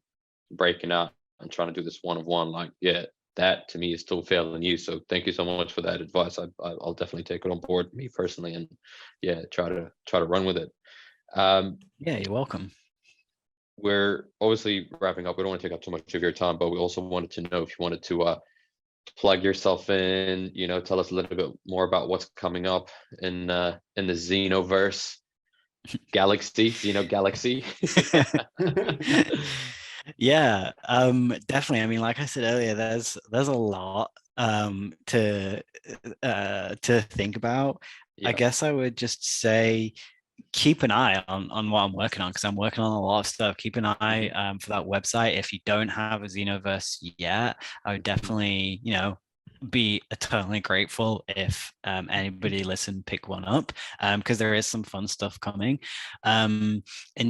breaking out and trying to do this one-of-one, like that to me is still fairly new. So thank you so much for that advice. I'll definitely take it on board, me personally, and try to run with it. Yeah, you're welcome. We're obviously wrapping up. We don't want to take up too much of your time, but we also wanted to know if you wanted to plug yourself in, you know, tell us a little bit more about what's coming up in the Xenoverse galaxy, galaxy. Yeah, definitely. I mean, like I said earlier, there's a lot to think about. I guess I would just say keep an eye on what I'm working on, because I'm working on a lot of stuff. Keep an eye for that website. If you don't have a Xenoverse yet, I would definitely, you know, be eternally grateful if anybody listen, pick one up, because there is some fun stuff coming. In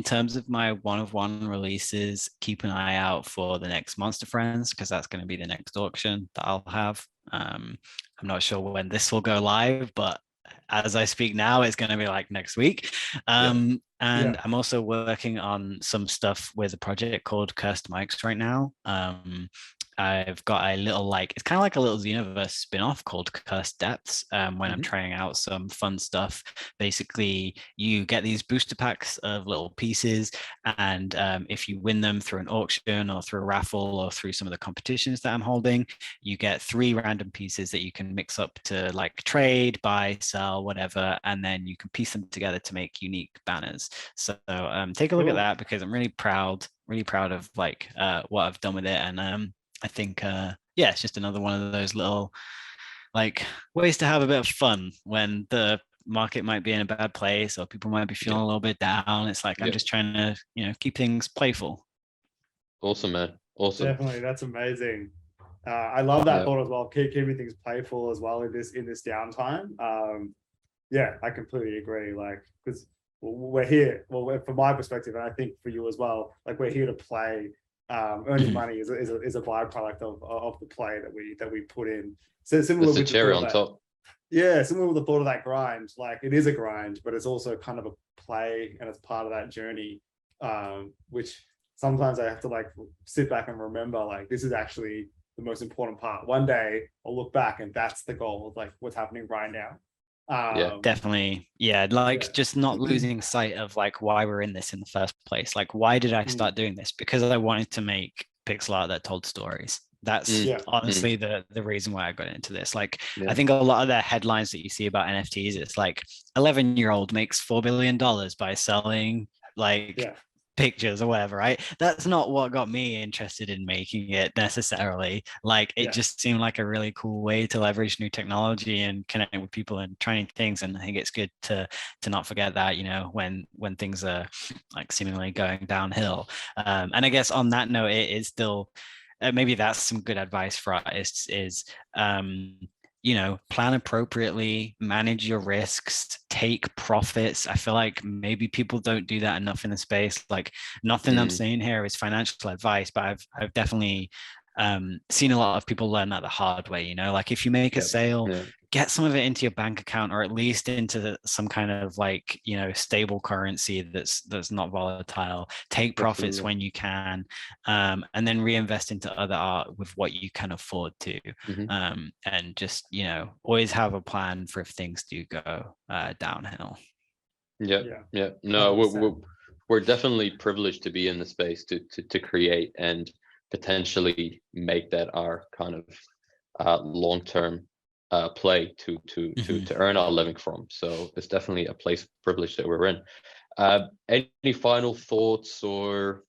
terms of my one-of-one releases, keep an eye out for the next Monster Friends, because that's going to be the next auction that I'll have. I'm not sure when this will go live, but as I speak now, it's going to be like next week. And I'm also working on some stuff with a project called Cursed Mics right now. I've got a little, like, it's kind of like a little Xenoverse spin-off called Cursed Depths, when I'm trying out some fun stuff. Basically, you get these booster packs of little pieces, and if you win them through an auction or through a raffle or through some of the competitions that I'm holding, you get 3 random pieces that you can mix up to like trade, buy, sell, whatever, and then you can piece them together to make unique banners. So take a look at that, because I'm really proud of like what I've done with it. And I think yeah, it's just another one of those little like ways to have a bit of fun when the market might be in a bad place or people might be feeling a little bit down. It's like I'm just trying to, you know, keep things playful. Awesome, man. Awesome. Definitely, that's amazing. I love that thought as well. Keeping things playful as well in this downtime. Yeah, I completely agree. Like, because we're here. Well, from my perspective, and I think for you as well, like we're here to play. Earning money is a byproduct of the play that we put in. So similar it's with the cherry on top. Yeah, similar with the thought of that grind. Like it is a grind, but it's also kind of a play, and it's part of that journey. Which sometimes I have to like sit back and remember, like this is actually the most important part. One day I'll look back and that's the goal of like what's happening right now. Definitely. Yeah, like just not losing sight of like why we're in this in the first place. Like, why did I start doing this? Because I wanted to make pixel art that told stories. That's honestly the reason why I got into this. Like, I think a lot of the headlines that you see about NFTs, it's like 11-year-old makes $4 billion by selling like pictures or whatever, right? That's not what got me interested in making it necessarily. Like it just seemed like a really cool way to leverage new technology and connect with people and trying things. And I think it's good to not forget that, you know, when things are like seemingly going downhill. And I guess on that note, it is still maybe that's some good advice for artists is you know, plan appropriately, manage your risks, take profits. I feel like maybe people don't do that enough in the space. Like nothing I'm saying here is financial advice, but I've definitely seen a lot of people learn that the hard way, you know, like if you make a sale, get some of it into your bank account, or at least into some kind of like, you know, stable currency that's not volatile. Take profits when you can, and then reinvest into other art with what you can afford to. And just, you know, always have a plan for if things do go downhill. No, we're definitely privileged to be in the space to create and potentially make that our kind of long-term play to earn our living from. So it's definitely a place of privilege that we're in. Any final thoughts or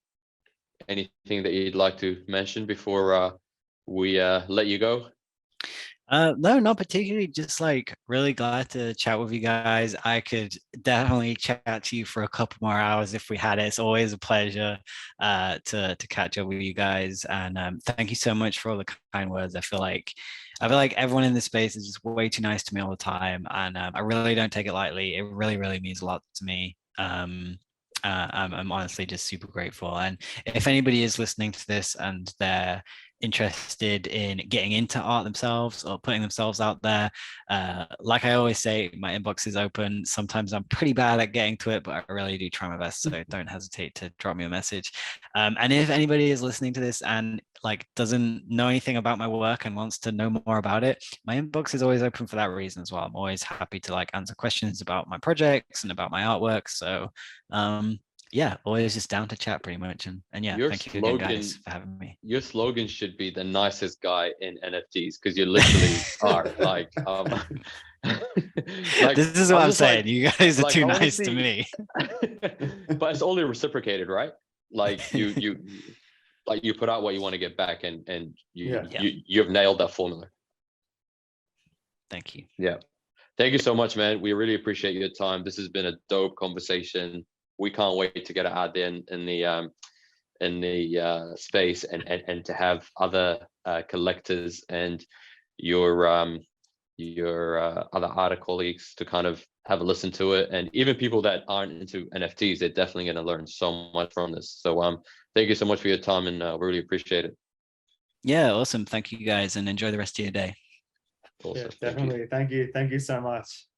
anything that you'd like to mention before we let you go? No, not particularly. Just like really glad to chat with you guys. I could definitely chat to you for a couple more hours if we had it. It's always a pleasure to catch up with you guys. And thank you so much for all the kind words. I feel like everyone in this space is just way too nice to me all the time, and I really don't take it lightly. It really, really means a lot to me. I'm honestly just super grateful. And if anybody is listening to this and they're interested in getting into art themselves or putting themselves out there, like I always say, my inbox is open. Sometimes I'm pretty bad at getting to it, but I really do try my best, so don't hesitate to drop me a message. And if anybody is listening to this and like doesn't know anything about my work and wants to know more about it, my inbox is always open for that reason as well. I'm always happy to like answer questions about my projects and about my artwork. So yeah, always just down to chat pretty much. And yeah, thank you again, guys, for having me. Your slogan should be the nicest guy in NFTs, because you literally are like, like this is what I'm saying. Like, you guys are too nice to me. But it's only reciprocated, right? Like you like you put out what you want to get back, and you've nailed that formula. Thank you. Yeah. Thank you so much, man. We really appreciate your time. This has been a dope conversation. We can't wait to get it out there in the space and to have other collectors and your other art colleagues to kind of have a listen to it, and even people that aren't into NFTs, they're definitely going to learn so much from this. So thank you so much for your time, and we really appreciate it. Yeah, awesome. Thank you guys, and enjoy the rest of your day. Awesome. Yeah, definitely. Thank you so much.